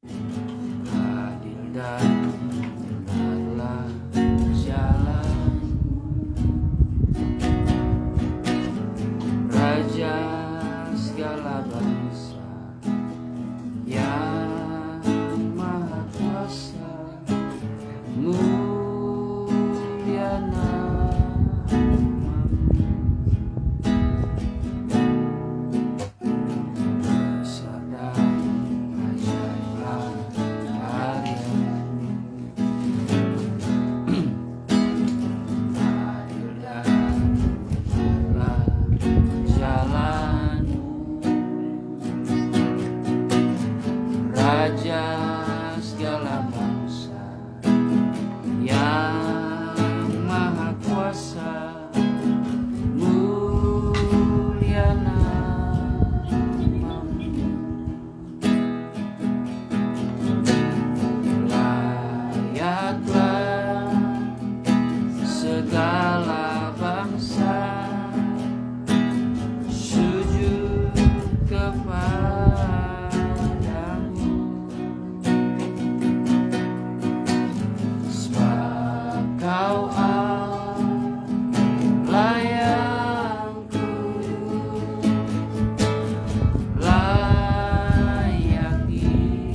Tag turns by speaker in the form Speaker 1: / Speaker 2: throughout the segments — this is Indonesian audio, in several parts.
Speaker 1: adil dan benar jalan Raja segala bangsa yang maha kuasa, mulia namamu. Besar dan ajaiblah karya-Mu. Adil dan benar jalan-Mu. Raja segala bangsa yang maha kuasa, mulia namamu. Layaklah segala bangsa sujud kepadamu, sebab Kau Allah yang kudus, layak disembah.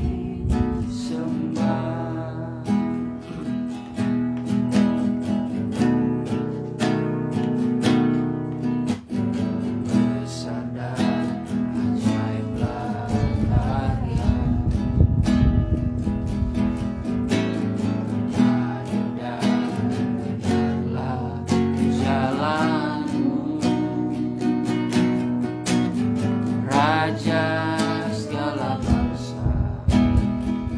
Speaker 1: Besar dan ajaiblah karya-Mu. Adil dan benarlah jalan-Mu. Raja segala bangsa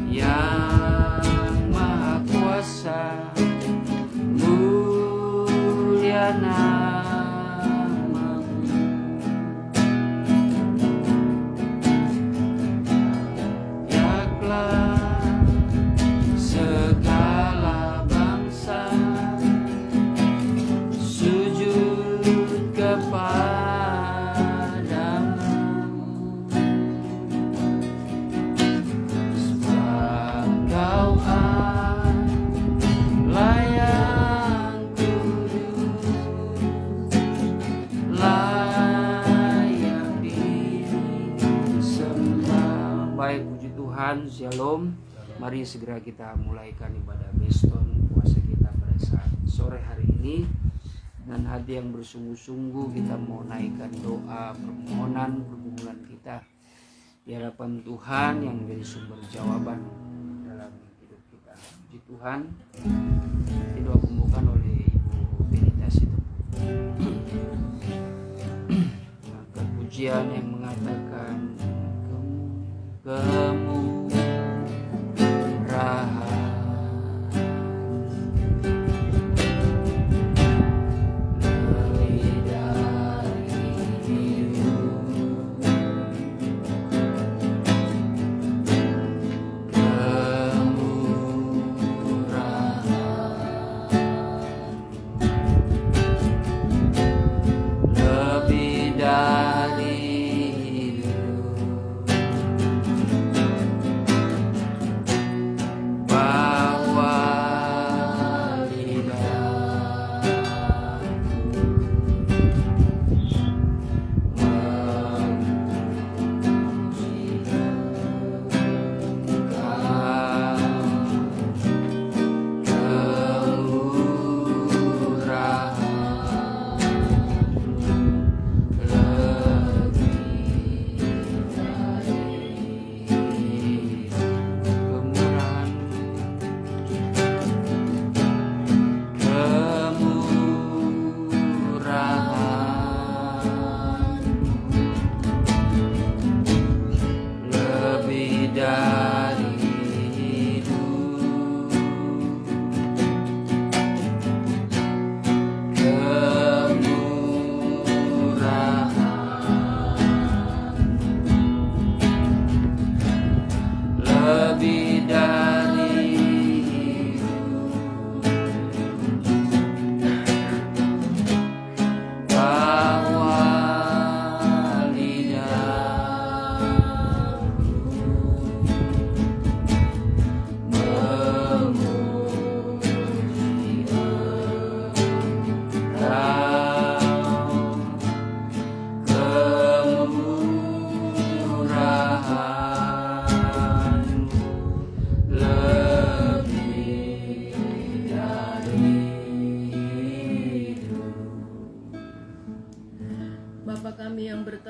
Speaker 1: yang maha kuasa, mulia namamu. Layaklah segala bangsa sujud kepadamu, sebab Kau Allah yang kudus, layak disembah. Baik, puji Tuhan, Shalom. Mari segera kita mulaikan ibadah Beston puasa kita pada saat sore hari ini. Dengan hati yang bersungguh-sungguh kita mau naikkan doa, permohonan, pergumulan kita di hadapan Tuhan yang menjadi sumber jawaban dalam hidup kita. Puji Tuhan, ini doa pembukaan oleh Ibu Benita Situ. Maka pujian yang mengatakan kemurahan lebih dari hidup, lebih dari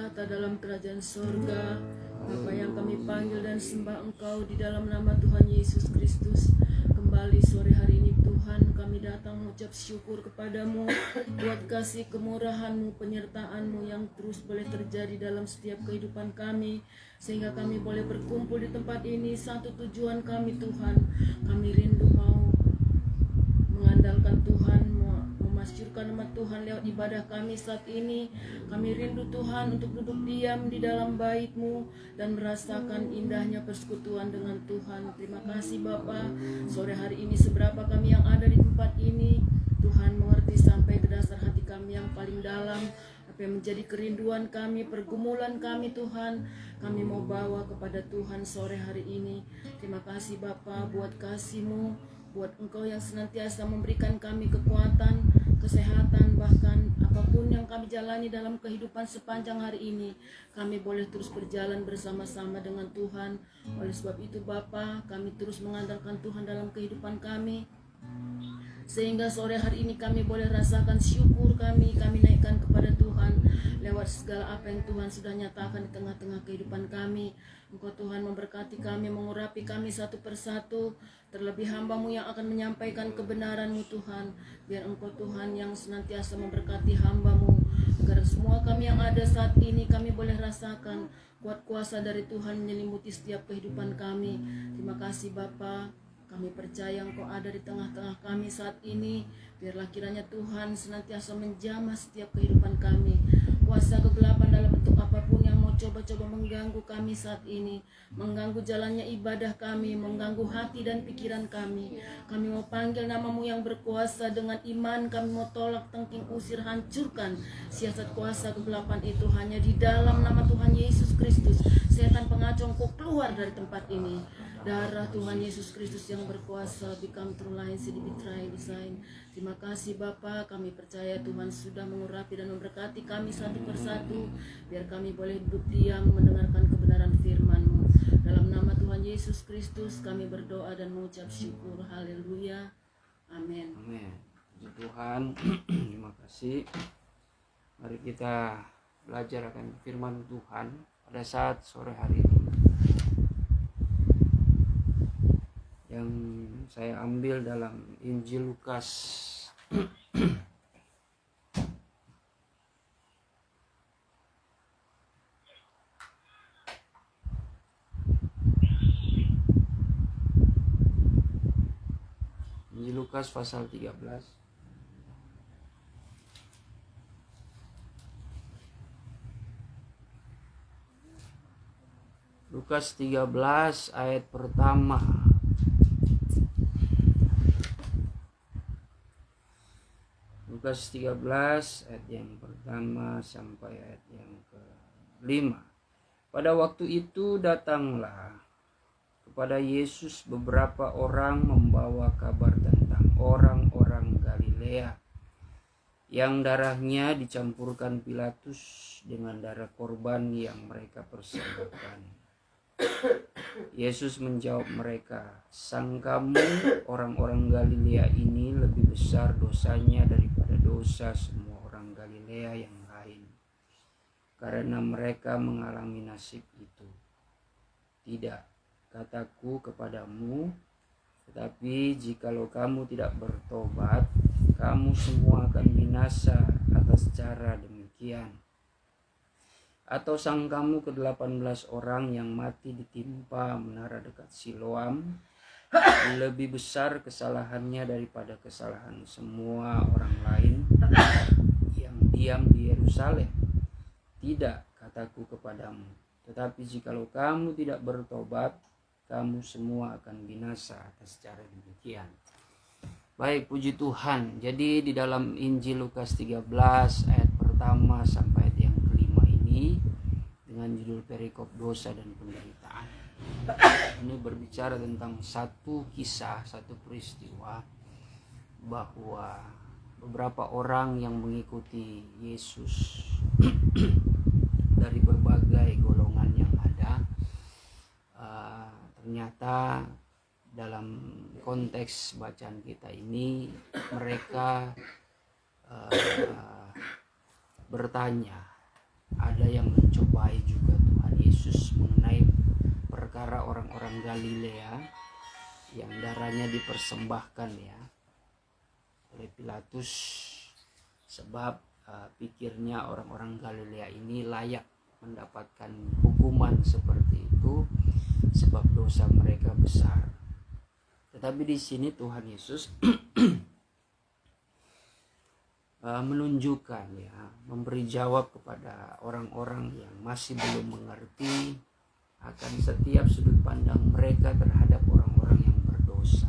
Speaker 2: tahta dalam kerajaan sorga. Bapa yang kami panggil dan sembah Engkau di dalam nama Tuhan Yesus Kristus. Kembali sore hari ini Tuhan, kami datang mengucap syukur kepadamu buat kasih kemurahan-Mu, penyertaan-Mu yang terus boleh terjadi dalam setiap kehidupan kami, sehingga kami boleh berkumpul di tempat ini. Satu tujuan kami Tuhan, kami rindu mau mengandalkan Tuhan, memasyurkan nama Tuhan lewat ibadah kami saat ini. Kami rindu Tuhan untuk duduk diam di dalam bait-Mu dan merasakan indahnya persekutuan dengan Tuhan. Terima kasih Bapa. Sore hari ini seberapa kami yang ada di tempat ini, Tuhan mengerti sampai ke dasar hati kami yang paling dalam. Apa yang menjadi kerinduan kami, pergumulan kami Tuhan, kami mau bawa kepada Tuhan sore hari ini. Terima kasih Bapa buat kasih-Mu, buat Engkau yang senantiasa memberikan kami kekuatan, kesehatan, bahkan apapun yang kami jalani dalam kehidupan sepanjang hari ini, kami boleh terus berjalan bersama-sama dengan Tuhan. Oleh sebab itu Bapa, kami terus mengandalkan Tuhan dalam kehidupan kami, sehingga sore hari ini kami boleh rasakan syukur kami naikkan kepada Tuhan lewat segala apa yang Tuhan sudah nyatakan di tengah-tengah kehidupan kami. Engkau Tuhan memberkati kami, mengurapi kami satu persatu, terlebih hamba-Mu yang akan menyampaikan kebenaran-Mu Tuhan. Biar Engkau Tuhan yang senantiasa memberkati hamba-Mu, agar semua kami yang ada saat ini kami boleh rasakan kuat kuasa dari Tuhan menyelimuti setiap kehidupan kami. Terima kasih Bapa. Kami percaya Engkau ada di tengah-tengah kami saat ini. Biarlah kiranya Tuhan senantiasa menjamah setiap kehidupan kami. Kuasa kegelapan dalam bentuk apapun yang mau coba-coba mengganggu kami saat ini, mengganggu jalannya ibadah kami, mengganggu hati dan pikiran kami. Kami mau panggil nama-Mu yang berkuasa dengan iman. Kami mau tolak, tengking, usir, hancurkan siasat kuasa kegelapan itu hanya di dalam nama Tuhan Yesus Kristus. Setan pengacau, Engkau keluar dari tempat ini. Darah Tuhan Yesus Kristus yang berkuasa, become true line, CDB design. Terima kasih Bapa, kami percaya Tuhan sudah mengurapi dan memberkati kami satu persatu, biar kami boleh duduk diam mendengarkan kebenaran firman-Mu. Dalam nama Tuhan Yesus Kristus kami berdoa dan mengucap syukur. Haleluya. Amin.
Speaker 1: Amin. Puji Tuhan. Terima kasih. Mari kita belajar akan firman Tuhan pada saat sore hari ini, yang saya ambil dalam Injil Lukas Injil Lukas pasal 13. Lukas 13 ayat pertama. Lukas 13 ayat yang pertama sampai ayat yang ke-5. Pada waktu itu datanglah kepada Yesus beberapa orang membawa kabar tentang orang-orang Galilea yang darahnya dicampurkan Pilatus dengan darah korban yang mereka persembahkan. Yesus menjawab mereka, "Sangkamu orang-orang Galilea ini lebih besar dosanya daripada dosa semua orang Galilea yang lain, karena mereka mengalami nasib itu? Tidak, kataku kepadamu, tetapi jikalau kamu tidak bertobat, kamu semua akan binasa atas cara demikian. Atau sangkamu ke-18 orang yang mati ditimpa menara dekat Siloam lebih besar kesalahannya daripada kesalahan semua orang lain yang diam di Yerusalem? Tidak, kataku kepadamu, tetapi jikalau kamu tidak bertobat, kamu semua akan binasa atas cara demikian." Baik, puji Tuhan. Jadi di dalam Injil Lukas 13 ayat pertama sampai ayat yang kelima ini, dengan judul perikop dosa dan penderitaan, ini berbicara tentang satu kisah, satu peristiwa, bahwa beberapa orang yang mengikuti Yesus dari berbagai golongan yang ada, ternyata dalam konteks bacaan kita ini mereka bertanya, ada yang mencobai juga Tuhan Yesus mengenai perkara orang-orang Galilea yang darahnya dipersembahkan ya oleh Pilatus, sebab pikirnya orang-orang Galilea ini layak mendapatkan hukuman seperti itu sebab dosa mereka besar. Tetapi di sini Tuhan Yesus menunjukkan ya, memberi jawab kepada orang-orang yang masih belum mengerti akan setiap sudut pandang mereka terhadap orang-orang yang berdosa,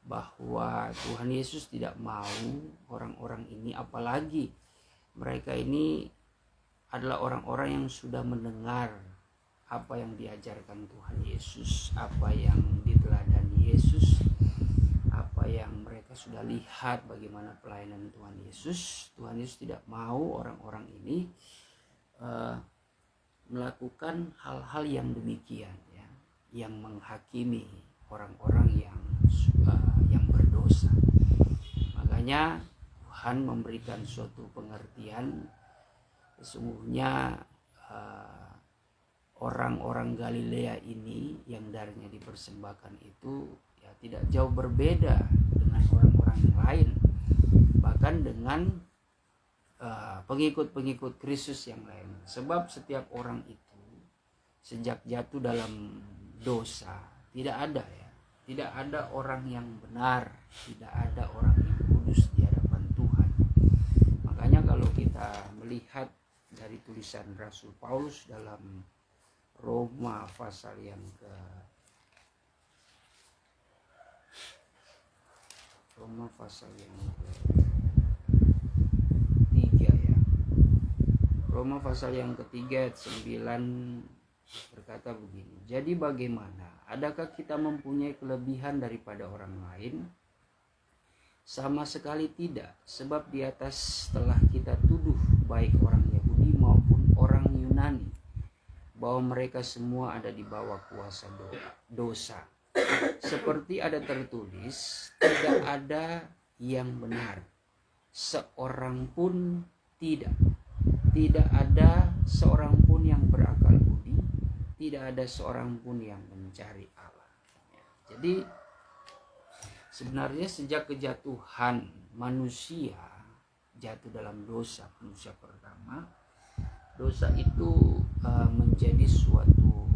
Speaker 1: bahwa Tuhan Yesus tidak mau orang-orang ini, apalagi mereka ini adalah orang-orang yang sudah mendengar apa yang diajarkan Tuhan Yesus, apa yang diteladani Yesus, apa yang mereka sudah lihat bagaimana pelayanan Tuhan Yesus. Tuhan Yesus tidak mau orang-orang ini melakukan hal-hal yang demikian ya, yang menghakimi orang-orang yang berdosa. Makanya Tuhan memberikan suatu pengertian, sesungguhnya orang-orang Galilea ini yang darahnya dipersembahkan itu ya tidak jauh berbeda dengan orang-orang lain, bahkan dengan pengikut-pengikut Kristus yang lain. Sebab setiap orang itu sejak jatuh dalam dosa tidak ada orang yang benar, tidak ada orang yang kudus di hadapan Tuhan. Makanya kalau kita melihat dari tulisan Rasul Paulus dalam Roma pasal yang ketiga ya. Roma pasal yang ketiga ayat 9 berkata begini. Jadi bagaimana? Adakah kita mempunyai kelebihan daripada orang lain? Sama sekali tidak. Sebab di atas telah kita tuduh baik orang Yahudi maupun orang Yunani, bahwa mereka semua ada di bawah kuasa dosa. Seperti ada tertulis, tidak ada yang benar, seorang pun tidak. Tidak ada seorang pun yang berakal budi, tidak ada seorang pun yang mencari Allah. Jadi sebenarnya sejak kejatuhan manusia jatuh dalam dosa, manusia pertama, dosa itu menjadi suatu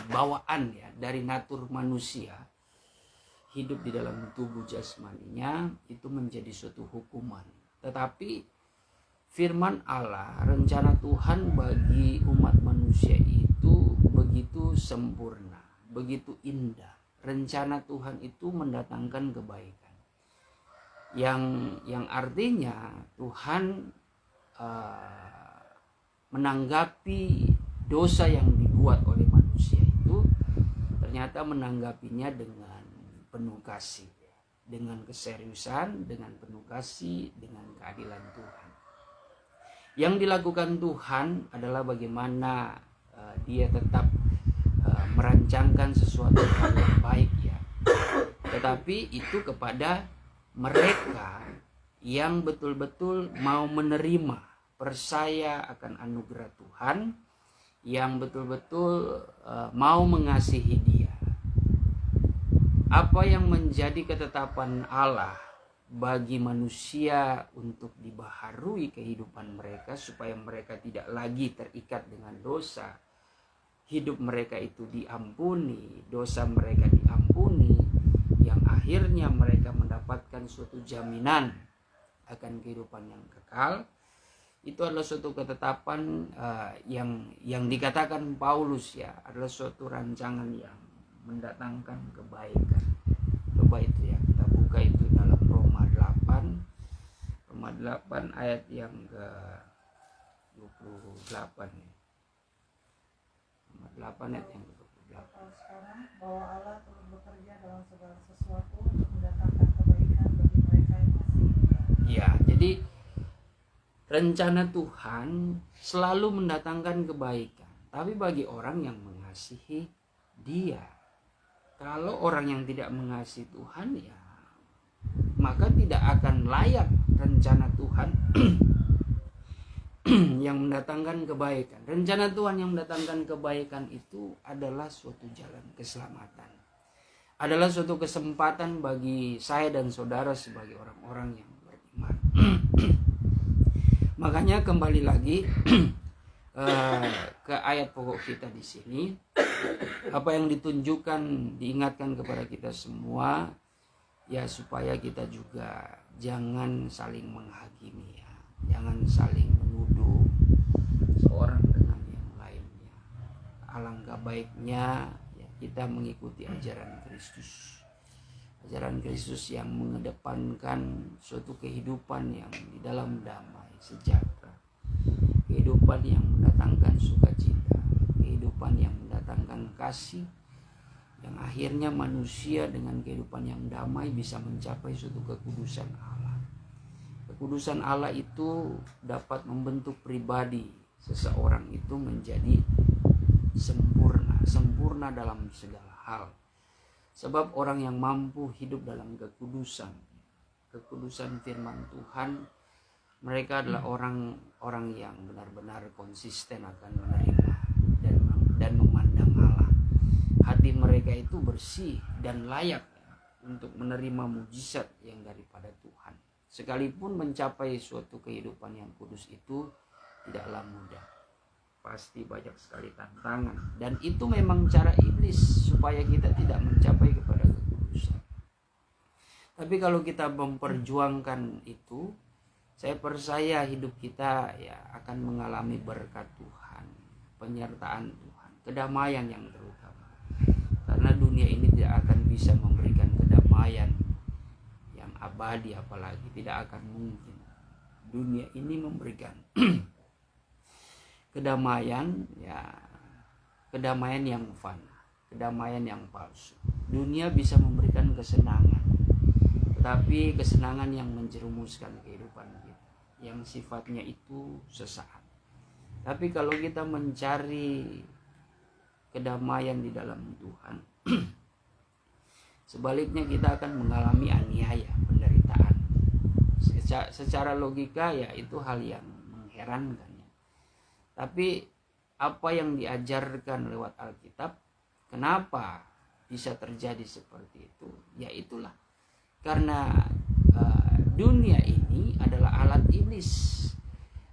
Speaker 1: bawaan ya dari natur manusia hidup di dalam tubuh jasmaninya, itu menjadi suatu hukuman. Tetapi firman Allah, rencana Tuhan bagi umat manusia itu begitu sempurna, begitu indah. Rencana Tuhan itu mendatangkan kebaikan, yang artinya Tuhan menanggapi dosa yang dibuat oleh manusia itu, ternyata menanggapinya dengan penuh kasih, dengan keseriusan, dengan penuh kasih, dengan keadilan Tuhan. Yang dilakukan Tuhan adalah bagaimana dia tetap merancangkan sesuatu hal yang baik ya, tetapi itu kepada mereka yang betul-betul mau menerima, percaya akan anugerah Tuhan, yang betul-betul mau mengasihi Dia. Apa yang menjadi ketetapan Allah bagi manusia untuk dibaharui kehidupan mereka supaya mereka tidak lagi terikat dengan dosa, hidup mereka itu diampuni, dosa mereka diampuni, yang akhirnya mereka mendapatkan suatu jaminan akan kehidupan yang kekal. Itu adalah suatu ketetapan yang dikatakan Paulus ya, adalah suatu rancangan yang mendatangkan kebaikan. Coba itu ya, kita buka itu dalam Roma 8 ayat yang ke 28 ya. Roma 8 ayat yang ke 28.
Speaker 3: Sekarang bahwa Allah turut bekerja dalam segala sesuatu untuk mendatangkan kebaikan bagi mereka yang masih hidup.
Speaker 1: Ya, jadi rencana Tuhan selalu mendatangkan kebaikan, tapi bagi orang yang mengasihi Dia. Kalau orang yang tidak mengasihi Tuhan ya, maka tidak akan layak rencana Tuhan yang mendatangkan kebaikan. Rencana Tuhan yang mendatangkan kebaikan itu adalah suatu jalan keselamatan. Adalah suatu kesempatan bagi saya dan saudara sebagai orang-orang yang beriman. Makanya kembali lagi ke ayat pokok kita di sini. Apa yang ditunjukkan, diingatkan kepada kita semua, ya supaya kita juga jangan saling menghakimi ya. Jangan saling menuduh seorang dengan yang lainnya. Alangkah baiknya ya, kita mengikuti ajaran Kristus. Ajaran Kristus yang mengedepankan suatu kehidupan yang di dalam damai, sejahtera. Kehidupan yang mendatangkan sukacita. Kehidupan yang mendatangkan kasih. Yang akhirnya manusia dengan kehidupan yang damai bisa mencapai suatu kekudusan Allah. Kekudusan Allah itu dapat membentuk pribadi seseorang itu menjadi sempurna dalam segala hal. Sebab orang yang mampu hidup dalam kekudusan firman Tuhan, mereka adalah orang-orang yang benar-benar konsisten akan menerima dan memandang Allah. Hati mereka itu bersih dan layak untuk menerima mujizat yang daripada Tuhan. Sekalipun mencapai suatu kehidupan yang kudus itu tidaklah mudah. Pasti banyak sekali tantangan. Dan itu memang cara iblis supaya kita tidak mencapai kepada kekudusan. Tapi kalau kita memperjuangkan itu, saya percaya hidup kita ya akan mengalami berkat Tuhan, penyertaan Tuhan, kedamaian yang terutama. Karena dunia ini tidak akan bisa memberikan kedamaian yang abadi, apalagi tidak akan mungkin. Dunia ini memberikan kedamaian yang fana, kedamaian yang palsu. Dunia bisa memberikan kesenangan, tetapi kesenangan yang menjerumuskan kehidupan kita, yang sifatnya itu sesaat. Tapi kalau kita mencari kedamaian di dalam Tuhan, sebaliknya kita akan mengalami aniaya, penderitaan. Secara logika ya itu hal yang mengherankan. Tapi apa yang diajarkan lewat Alkitab, kenapa bisa terjadi seperti itu? Ya itulah. Karena dunia ini adalah alat iblis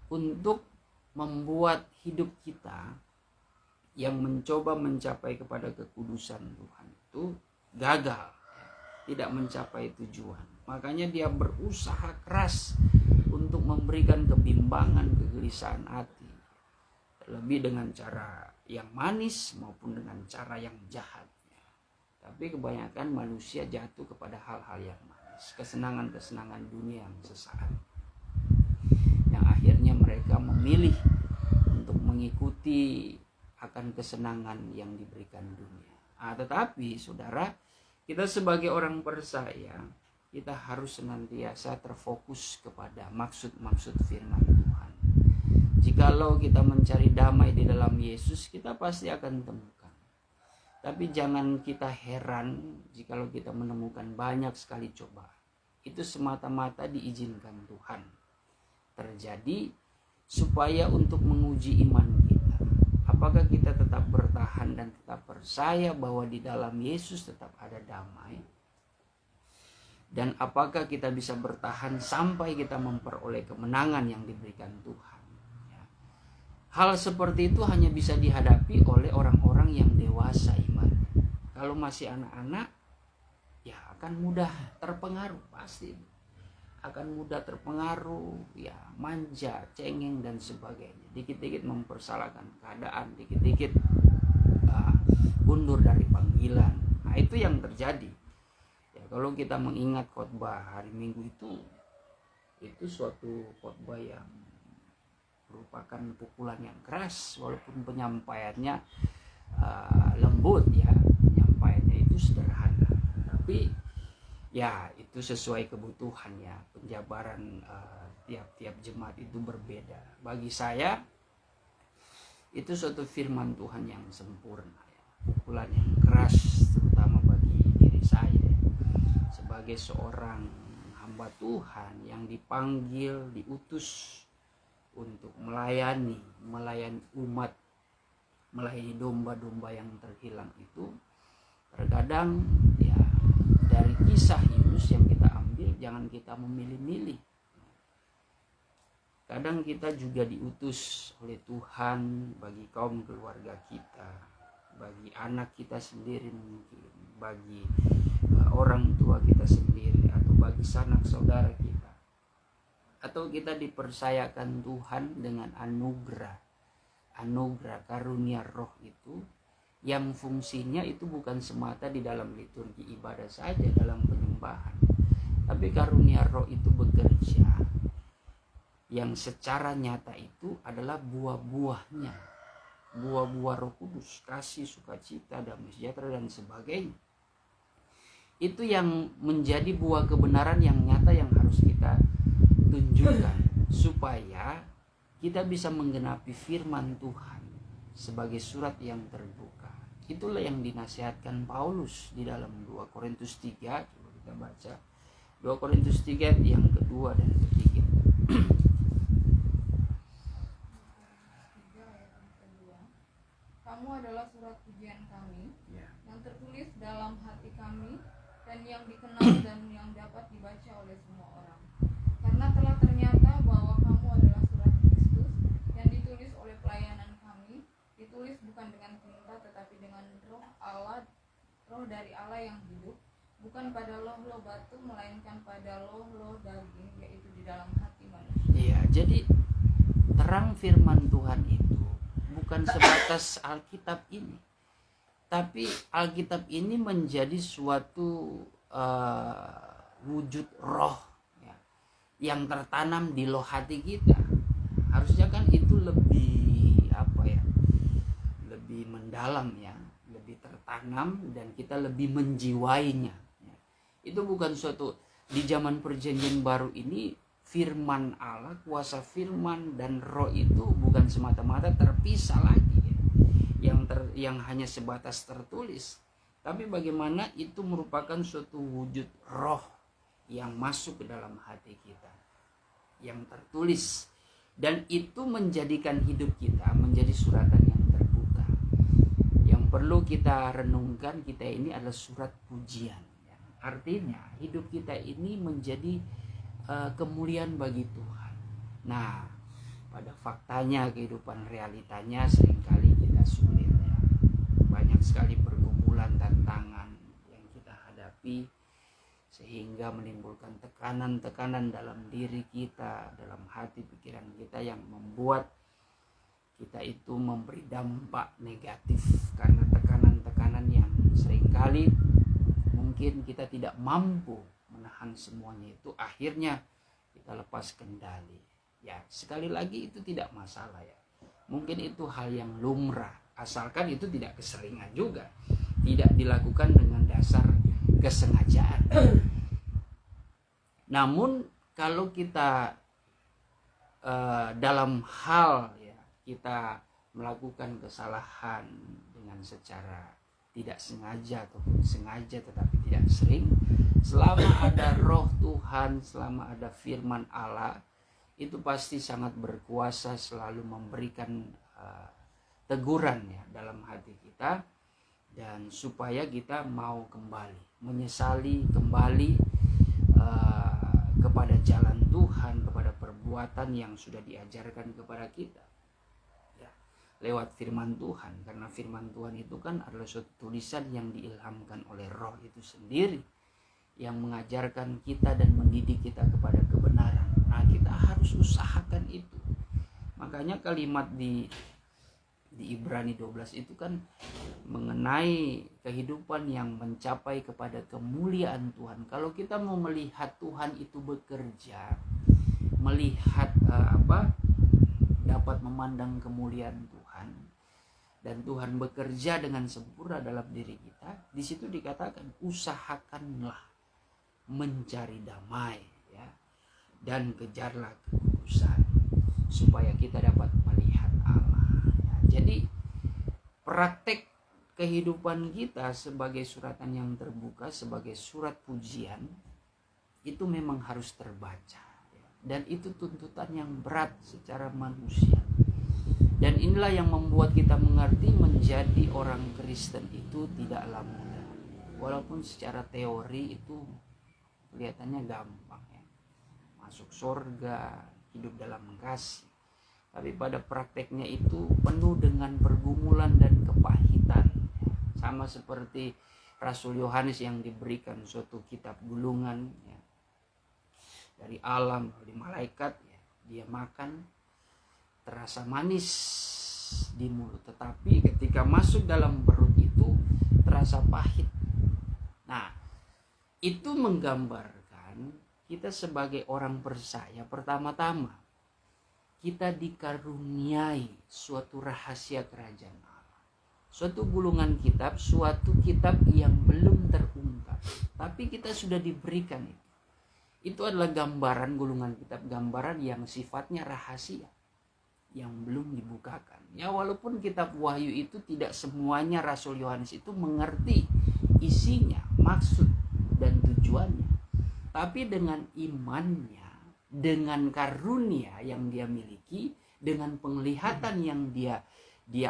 Speaker 1: untuk membuat hidup kita yang mencoba mencapai kepada kekudusan Tuhan itu gagal, tidak mencapai tujuan. Makanya dia berusaha keras untuk memberikan kebimbangan, kegelisahan hati. Lebih dengan cara yang manis maupun dengan cara yang jahat. Tapi kebanyakan manusia jatuh kepada hal-hal yang manis, kesenangan-kesenangan dunia yang sesaat, yang akhirnya mereka memilih untuk mengikuti akan kesenangan yang diberikan dunia. Tetapi saudara, kita sebagai orang percaya, kita harus senantiasa terfokus kepada maksud-maksud firman Tuhan. Jikalau kita mencari damai di dalam Yesus, kita pasti akan temukan. Tapi jangan kita heran jikalau kita menemukan banyak sekali cobaan. Itu semata-mata diizinkan Tuhan terjadi supaya untuk menguji iman kita. Apakah kita tetap bertahan dan tetap percaya bahwa di dalam Yesus tetap ada damai? Dan apakah kita bisa bertahan sampai kita memperoleh kemenangan yang diberikan Tuhan? Hal seperti itu hanya bisa dihadapi oleh orang-orang yang dewasa iman. Kalau masih anak-anak, ya akan mudah terpengaruh, pasti. Akan mudah terpengaruh, ya manja, cengeng dan sebagainya. Dikit-dikit mempersalahkan keadaan, dikit-dikit mundur dari panggilan. Nah itu yang terjadi. Ya, kalau kita mengingat khotbah hari Minggu itu suatu khotbah yang merupakan pukulan yang keras, walaupun penyampaiannya lembut ya, penyampaiannya itu sederhana, tapi ya itu sesuai kebutuhan ya. Penjabaran tiap-tiap jemaat itu berbeda. Bagi saya itu suatu firman Tuhan yang sempurna ya. Pukulan yang keras terutama bagi diri saya ya. Sebagai seorang hamba Tuhan yang dipanggil, diutus untuk melayani umat, melayani domba-domba yang terhilang itu, terkadang ya dari kisah Yunus yang kita ambil, jangan kita memilih-milih. Kadang kita juga diutus oleh Tuhan bagi kaum keluarga kita, bagi anak kita sendiri mungkin, bagi orang tua kita sendiri, atau bagi sanak saudara kita. Atau kita dipercayakan Tuhan dengan anugerah karunia roh itu, yang fungsinya itu bukan semata di dalam liturgi ibadah saja, dalam penyembahan, tapi karunia roh itu bekerja yang secara nyata itu adalah buah-buahnya, buah-buah Roh Kudus, kasih, sukacita, damai sejahtera dan sebagainya. Itu yang menjadi buah kebenaran yang nyata yang harus kita tunjukkan, supaya kita bisa menggenapi firman Tuhan sebagai surat yang terbuka. Itulah yang dinasihatkan Paulus di dalam 2 Korintus 3. Coba kita baca 2 Korintus 3 yang kedua dan ketiga.
Speaker 4: Kamu adalah surat pujian kami, yang tertulis dalam hati kami, dan yang dikenal dan yang dapat dibaca oleh semua orang. Karena telah ternyata bahwa kamu adalah surat Kristus, yang ditulis oleh pelayanan kami, ditulis bukan dengan tinta tetapi dengan roh Allah, roh dari Allah yang hidup, bukan pada loh-loh batu, melainkan pada loh-loh daging, yaitu di dalam hati manusia.
Speaker 1: Iya, jadi terang firman Tuhan itu bukan sebatas Alkitab ini, tapi Alkitab ini menjadi suatu wujud roh ya, yang tertanam di loh hati kita. Harusnya kan itu lebih lebih mendalam ya, lebih tertanam, dan kita lebih menjiwainya ya. Itu bukan suatu, di zaman perjanjian baru ini firman Allah, kuasa firman dan roh itu bukan semata-mata terpisah lagi ya, yang hanya sebatas tertulis, tapi bagaimana itu merupakan suatu wujud roh yang masuk ke dalam hati kita, yang tertulis, dan itu menjadikan hidup kita menjadi suratan yang terbuka. Yang perlu kita renungkan, kita ini adalah surat pujian ya. Artinya hidup kita ini menjadi kemuliaan bagi Tuhan. Nah, pada faktanya, kehidupan realitanya seringkali kita sulit ya. Banyak sekali pergumulan, tantangan yang kita hadapi, sehingga menimbulkan tekanan-tekanan dalam diri kita, dalam hati pikiran kita, yang membuat kita itu memberi dampak negatif karena tekanan-tekanan yang seringkali mungkin kita tidak mampu menahan semuanya, itu akhirnya kita lepas kendali ya. Sekali lagi itu tidak masalah ya, mungkin itu hal yang lumrah, asalkan itu tidak keseringan juga, tidak dilakukan dengan dasar kesengajaan. Namun kalau kita dalam hal ya, kita melakukan kesalahan dengan secara tidak sengaja ataupun sengaja tetapi tidak sering, selama ada roh Tuhan, selama ada firman Allah, itu pasti sangat berkuasa selalu memberikan teguran ya dalam hati kita, dan supaya kita mau kembali, menyesali kembali kepada jalan Tuhan, kepada perbuatan yang sudah diajarkan kepada kita lewat firman Tuhan. Karena firman Tuhan itu kan adalah suatu tulisan yang diilhamkan oleh roh itu sendiri, yang mengajarkan kita dan mendidik kita kepada kebenaran. Nah, kita harus usahakan itu. Makanya kalimat di Ibrani 12 itu kan mengenai kehidupan yang mencapai kepada kemuliaan Tuhan. Kalau kita mau melihat Tuhan itu bekerja, melihat dapat memandang kemuliaan Tuhan, dan Tuhan bekerja dengan sempurna dalam diri kita, di situ dikatakan usahakanlah mencari damai ya, dan kejarlah kekudusan, supaya kita dapat melihat Allah ya. Jadi praktek kehidupan kita sebagai suratan yang terbuka, sebagai surat pujian, itu memang harus terbaca ya. Dan itu tuntutan yang berat secara manusia. Dan inilah yang membuat kita mengerti menjadi orang Kristen itu tidaklah mudah. Walaupun secara teori itu kelihatannya gampang ya. Masuk surga, hidup dalam kasih. Tapi pada prakteknya itu penuh dengan pergumulan dan kepahitan. Sama seperti Rasul Yohanes yang diberikan suatu kitab gulungan ya, dari alam, dari malaikat ya. Dia makan terasa manis di mulut, tetapi ketika masuk dalam perut itu terasa pahit. Nah, itu menggambarkan kita sebagai orang percaya, pertama-tama kita dikaruniai suatu rahasia kerajaan Allah. Suatu gulungan kitab, suatu kitab yang belum terungkap, tapi kita sudah diberikan itu. Itu adalah gambaran gulungan kitab, gambaran yang sifatnya rahasia, yang belum dibukakan. Ya, walaupun kitab Wahyu itu tidak semuanya Rasul Yohanes itu mengerti isinya, maksud dan tujuannya. Tapi dengan imannya, dengan karunia yang dia miliki, dengan penglihatan yang dia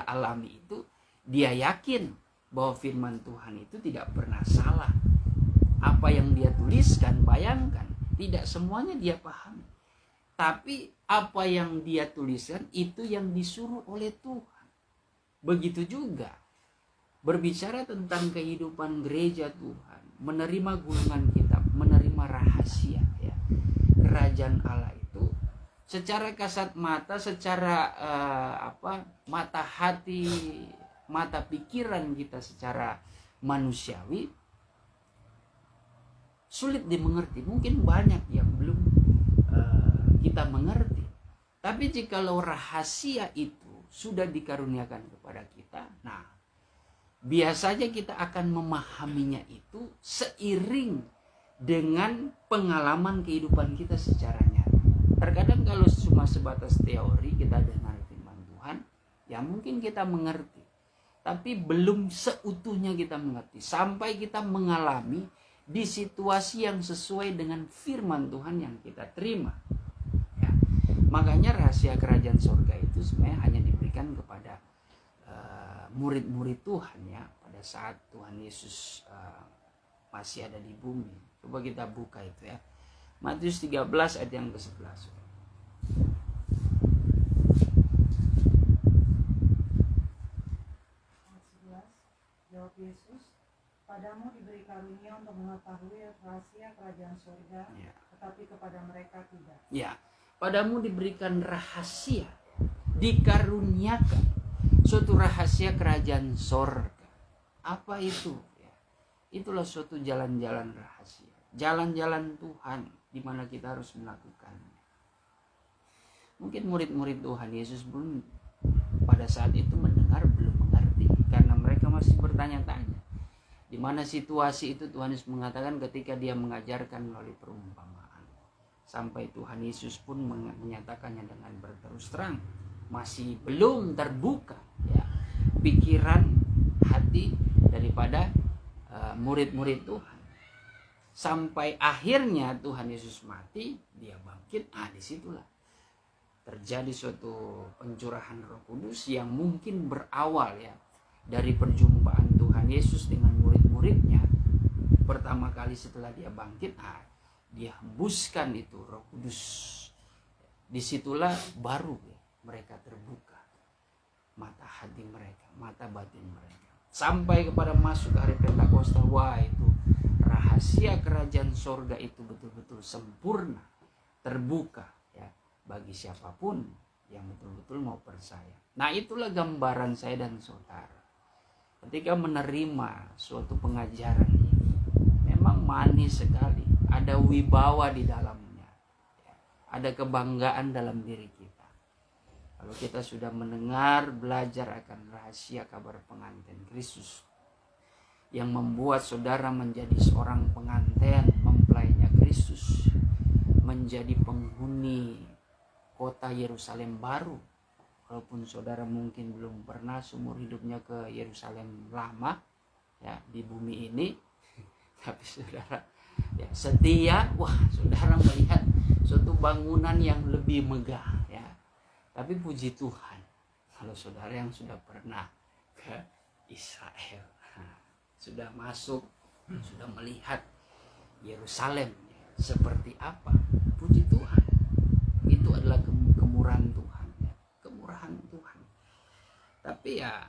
Speaker 1: alami itu, dia yakin bahwa firman Tuhan itu tidak pernah salah. Apa yang dia tuliskan, bayangkan, tidak semuanya dia pahami. Tapi apa yang dia tuliskan itu yang disuruh oleh Tuhan. Begitu juga berbicara tentang kehidupan gereja Tuhan, menerima gulungan kitab, menerima rahasia ya. Kerajaan Allah itu secara kasat mata, secara mata hati, mata pikiran kita secara manusiawi sulit dimengerti. Mungkin banyak yang belum kita mengerti. Tapi jikalau rahasia itu sudah dikaruniakan kepada kita, nah biasanya kita akan memahaminya itu seiring dengan pengalaman kehidupan kita secara nyata. Terkadang kalau cuma sebatas teori kita dengar firman Tuhan, ya mungkin kita mengerti, tapi belum seutuhnya kita mengerti sampai kita mengalami di situasi yang sesuai dengan firman Tuhan yang kita terima. Ya. Makanya rahasia kerajaan surga itu sebenarnya hanya diberikan kepada murid-murid Tuhan ya, pada saat Tuhan Yesus masih ada di bumi. Coba kita buka itu ya. Matius 13 ayat yang ke-11.
Speaker 3: Jawab Yesus, padamu diberi karunia untuk mengetahui rahasia kerajaan surga, ya, tetapi kepada mereka tidak.
Speaker 1: Ya, padamu diberikan rahasia, dikaruniakan suatu rahasia kerajaan surga. Apa itu? Ya, itulah suatu jalan-jalan rahasia, jalan-jalan Tuhan di mana kita harus melakukannya. Mungkin murid-murid Tuhan Yesus pun pada saat itu mendengar belum mengerti, karena mereka masih bertanya-tanya. Di mana situasi itu Tuhan Yesus mengatakan ketika dia mengajarkan melalui perumpamaan. Sampai Tuhan Yesus pun menyatakannya dengan berterus terang. Masih belum terbuka ya, pikiran hati daripada murid-murid Tuhan. Sampai akhirnya Tuhan Yesus mati, dia bangkit. Disitulah terjadi suatu pencurahan Roh Kudus yang mungkin berawal ya dari perjumpaan Tuhan Yesus dengan murid-muridnya. Pertama kali setelah dia bangkit, dia hembuskan itu Roh Kudus. Disitulah baru ya, mereka terbuka mata hati mereka, mata batin mereka. Sampai kepada masuk hari Pentakosta, itu rahasia kerajaan sorga itu betul-betul sempurna, terbuka ya bagi siapapun yang betul-betul mau percaya. Nah, itulah gambaran saya dan saudara. Ketika menerima suatu pengajaran ini, memang manis sekali, ada wibawa di dalamnya, ya, ada kebanggaan dalam diri kita. Kalau kita sudah mendengar, belajar akan rahasia kabar pengantin Kristus yang membuat saudara menjadi seorang pengantin mempelainya Kristus, menjadi penghuni kota Yerusalem baru. Walaupun saudara mungkin belum pernah seumur hidupnya ke Yerusalem lama ya di bumi ini, tapi saudara ya setia, saudara melihat suatu bangunan yang lebih megah ya. Tapi puji Tuhan, kalau saudara yang sudah pernah ke Israel, sudah masuk, sudah melihat Yerusalem seperti apa, puji Tuhan, itu adalah kemurahan Tuhan ya. Kemurahan Tuhan. Tapi ya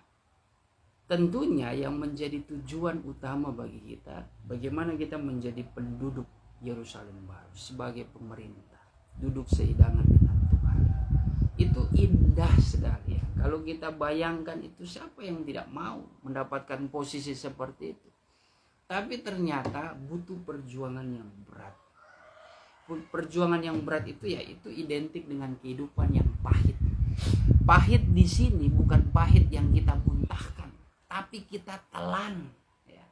Speaker 1: tentunya yang menjadi tujuan utama bagi kita, bagaimana kita menjadi penduduk Yerusalem baru sebagai pemerintah, duduk sehidangan dengan Tuhan. Itu indah sekali ya. Kalau kita bayangkan itu, siapa yang tidak mau mendapatkan posisi seperti itu? Tapi ternyata butuh perjuangan yang berat. Perjuangan yang berat itu yaitu identik dengan kehidupan yang pahit. Pahit di sini bukan pahit yang kita muntahkan, tapi kita telan ya.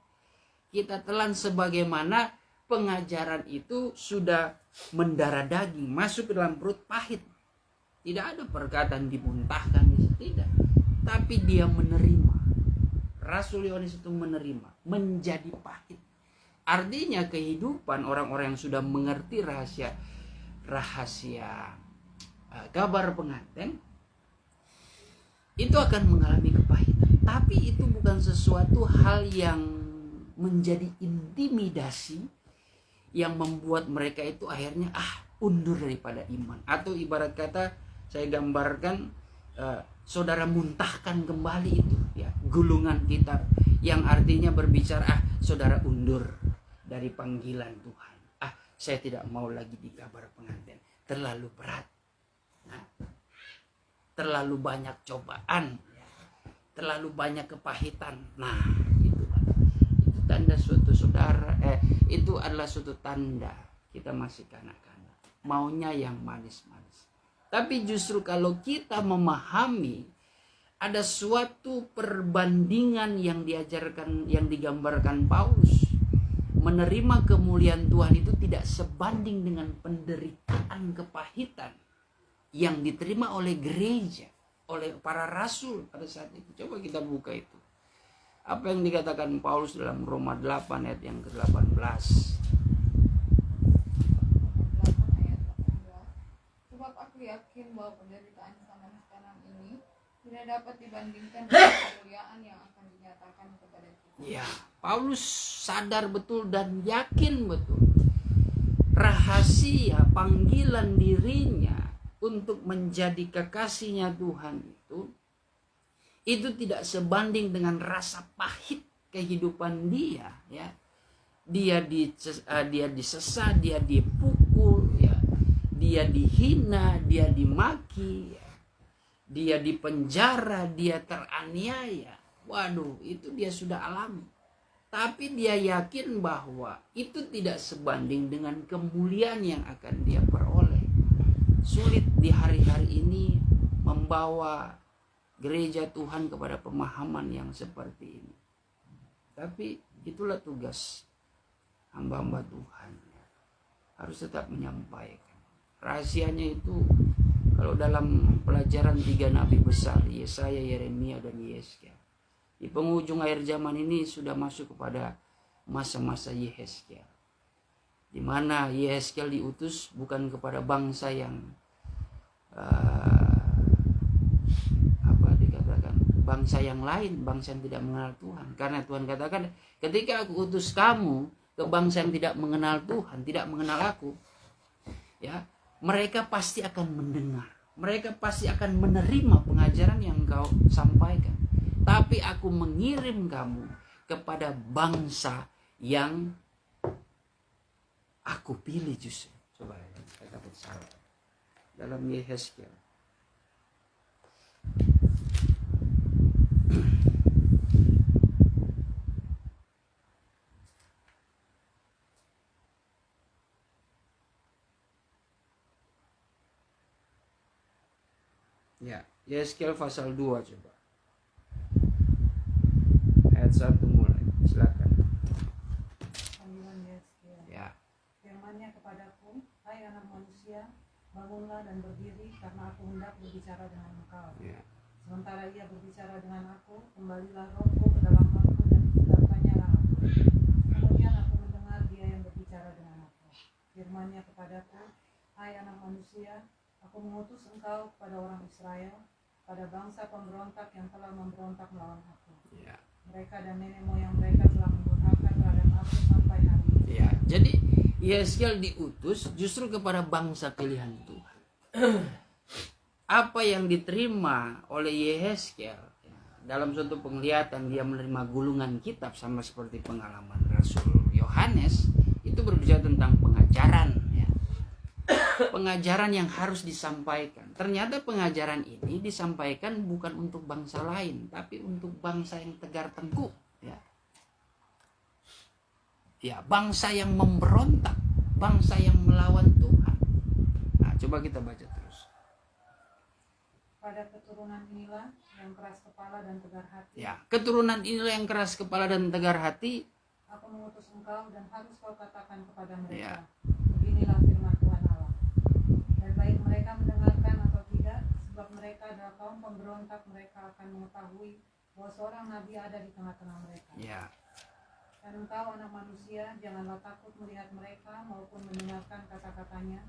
Speaker 1: Kita telan sebagaimana pengajaran itu sudah mendarah daging, masuk ke dalam perut, pahit. Tidak ada perkataan dimuntahkan, tidak. Tapi dia menerima. Rasul Yohanes itu menerima, menjadi pahit. Artinya kehidupan orang-orang yang sudah mengerti rahasia kabar pengantin itu akan mengalami kepahitan. Tapi itu bukan sesuatu hal yang menjadi intimidasi yang membuat mereka itu akhirnya undur daripada iman. Atau ibarat kata saya gambarkan, saudara muntahkan kembali itu ya, gulungan kitab yang artinya berbicara saudara undur dari panggilan Tuhan. Saya tidak mau lagi di kabar pengantin, terlalu berat. Terlalu banyak cobaan, terlalu banyak kepahitan. Nah, itu tanda suatu saudara, itu adalah suatu tanda kita masih kanak-kanak, maunya yang manis-manis. Tapi justru kalau kita memahami ada suatu perbandingan yang diajarkan, yang digambarkan Paulus, menerima kemuliaan Tuhan itu tidak sebanding dengan penderitaan kepahitan yang diterima oleh gereja, oleh para rasul pada saat itu. Coba kita buka itu. Apa yang dikatakan Paulus dalam Roma 8 ayat yang ke-18.
Speaker 4: Sebab aku yakin bahwa penderitaan zaman sekarang ini tidak dapat dibandingkan dengan kemuliaan yang akan dinyatakan kepada kita.
Speaker 1: Ya, Paulus sadar betul dan yakin betul rahasia panggilan dirinya untuk menjadi kekasihnya Tuhan itu tidak sebanding dengan rasa pahit kehidupan dia ya. Dia disesat, dia dipukul ya. Dia dihina, dia dimaki ya. Dia dipenjara, dia teraniaya. Waduh, itu dia sudah alami. Tapi dia yakin bahwa itu tidak sebanding dengan kemuliaan yang akan dia peroleh. Sulit di hari-hari ini membawa gereja Tuhan kepada pemahaman yang seperti ini. Tapi itulah tugas hamba-hamba Tuhan. Harus tetap menyampaikan. Rahasianya itu kalau dalam pelajaran 3 nabi besar, Yesaya, Yeremia, dan Yesaya. Di penghujung akhir zaman ini sudah masuk kepada masa-masa Yehezkiel. Di mana Yehezkiel diutus bukan kepada bangsa yang bangsa yang lain, bangsa yang tidak mengenal Tuhan. Karena Tuhan katakan, ketika aku utus kamu ke bangsa yang tidak mengenal Tuhan, tidak mengenal aku, ya, mereka pasti akan mendengar, mereka pasti akan menerima pengajaran yang kau sampaikan. Tapi aku mengirim kamu kepada bangsa yang aku pilih justru. Coba saya dapat salah dalam Yehezkiel. Ya, Yehezkiel pasal 2 coba. Ayat 1 mulai. Silakan.
Speaker 3: Panggilan Yehezkiel.
Speaker 1: Ya.
Speaker 3: Firman-Nya kepadaku, hai anak manusia, bangunlah dan berdiri, karena aku hendak berbicara dengan engkau.
Speaker 1: Ya.
Speaker 3: Sementara ia berbicara dengan aku, kembalilah rohku ke dalam aku dan bertanyalah aku. Kemudian aku mendengar dia yang berbicara dengan aku. Firman-Nya kepadaku, hai manusia, aku mengutus engkau kepada orang Israel, pada bangsa pemberontak yang telah memberontak melawan aku.
Speaker 1: Ya.
Speaker 3: Mereka dan nenek moyang mereka telah mendurhaka terhadap aku sampai hari ini.
Speaker 1: Ya, jadi Yehezkiel diutus justru kepada bangsa pilihan Tuhan. Apa yang diterima oleh Yehezkiel ya, dalam suatu penglihatan dia menerima gulungan kitab sama seperti pengalaman Rasul Yohanes, itu berbicara tentang pengajaran ya. Pengajaran yang harus disampaikan. Ternyata pengajaran ini disampaikan bukan untuk bangsa lain, tapi untuk bangsa yang tegar tengkuk ya. Ya, bangsa yang memberontak, bangsa yang melawan Tuhan. Nah, coba kita baca terus.
Speaker 3: Pada keturunan inilah yang keras kepala dan tegar hati.
Speaker 1: Ya, keturunan inilah yang keras kepala dan tegar hati.
Speaker 3: Aku mengutus engkau dan harus kau katakan kepada mereka.
Speaker 1: Ya.
Speaker 3: Beginilah firman Tuhan Allah. Dan baik mereka mendengarkan atau tidak, sebab mereka adalah kaum pemberontak, mereka akan mengetahui bahwa seorang nabi ada di tengah-tengah mereka.
Speaker 1: Ya.
Speaker 3: Dan engkau anak manusia, janganlah takut melihat mereka maupun mendengarkan kata-katanya.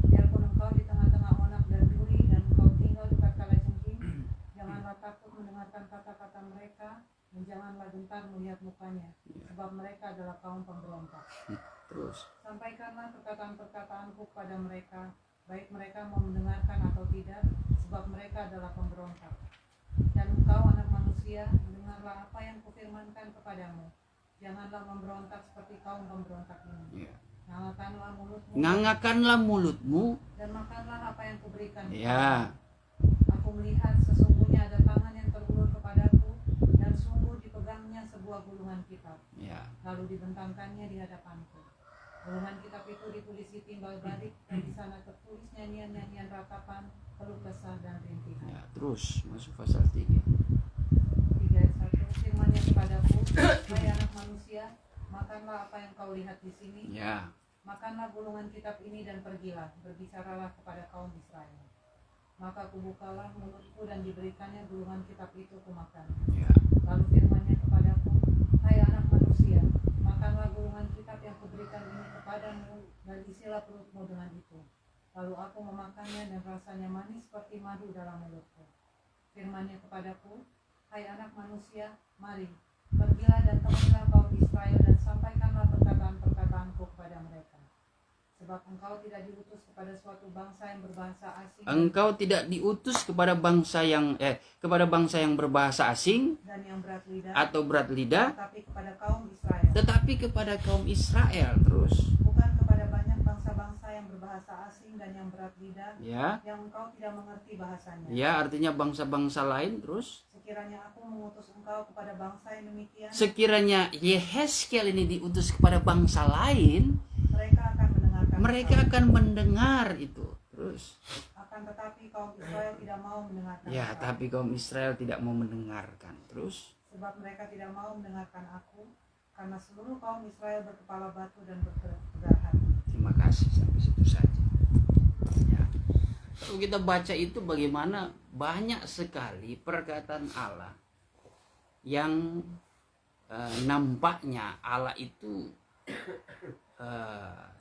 Speaker 3: Biarpun engkau di tengah-tengah onak dan duri dan engkau tinggal dekat kalajengking, janganlah takut mendengarkan kata-kata mereka dan janganlah gentar melihat mukanya, sebab mereka adalah kaum pemberontak.
Speaker 1: Terus.
Speaker 3: Sampaikanlah perkataan-perkataanku kepada mereka, baik mereka mau mendengarkan atau tidak, sebab mereka adalah pemberontak. Dan engkau anak manusia, dengarlah apa yang kufirmankan kepadamu. Janganlah memberontak seperti kaum pemberontak ini.
Speaker 1: Ya.
Speaker 3: Ngangakanlah mulutmu
Speaker 1: Ngangakanlah mulutmu.
Speaker 3: dan makanlah apa yang kuberikan.
Speaker 1: Ya.
Speaker 3: Aku melihat sesungguhnya ada tangan yang terulur kepadaku dan sungguh dipegangnya sebuah gulungan kitab.
Speaker 1: Ya.
Speaker 3: Lalu dibentangkannya di hadapanku. Gulungan kitab itu ditulisi timbal balik dan di sana tertulis nyanyian-nyanyian ratapan, keluh kesah dan rintihan.
Speaker 1: Ya, terus masuk pasal 3.
Speaker 3: 3:1 Firman-Nya kepadaku, hai anak manusia, makanlah apa yang kau lihat di sini.
Speaker 1: Ya.
Speaker 3: Makanlah gulungan kitab ini dan pergilah, berbicaralah kepada kaum Israel. Maka kubukalah mulutku dan diberikannya gulungan kitab itu kumakan.
Speaker 1: Ya.
Speaker 3: Lalu firman-Nya kepadaku, hai anak manusia, makanlah gulungan kitab yang kuberikan ini kepadamu dan isilah perutmu dengan itu. Lalu aku memakannya dan rasanya manis seperti madu dalam mulutku. Firman-Nya kepadaku, hai anak manusia, mari, pergilah dan temuilah kaum Israel dan sampaikanlah perkataan-perkataanku kepada mereka. Sebab engkau tidak diutus kepada suatu bangsa yang berbahasa asing.
Speaker 1: Engkau tidak diutus kepada bangsa yang berbahasa asing
Speaker 3: Dan yang berat lidah.
Speaker 1: atau berat lidah,
Speaker 3: Tetapi kepada kaum Israel.
Speaker 1: tetapi kepada kaum Israel. Terus.
Speaker 3: Bukan kepada banyak bangsa-bangsa yang berbahasa asing dan yang berat lidah.
Speaker 1: Ya.
Speaker 3: Yang engkau tidak mengerti bahasanya.
Speaker 1: Ya, artinya bangsa-bangsa lain. Terus.
Speaker 3: Sekiranya aku mengutus engkau kepada bangsa yang demikian.
Speaker 1: Sekiranya Yehezkiel ini diutus kepada bangsa lain,
Speaker 3: Mereka akan mendengarkan.
Speaker 1: mereka akan mendengar itu. Terus.
Speaker 3: Akan tetapi kaum Israel tidak mau mendengarkan.
Speaker 1: Ya,
Speaker 3: aku.
Speaker 1: tapi kaum Israel tidak mau mendengarkan. Terus.
Speaker 3: Sebab mereka tidak mau mendengarkan aku. Karena seluruh kaum Israel berkepala batu dan bertegar hati.
Speaker 1: Terima kasih, sampai situ saja. Ya. Kalau kita baca itu bagaimana banyak sekali perkataan Allah yang nampaknya Allah itu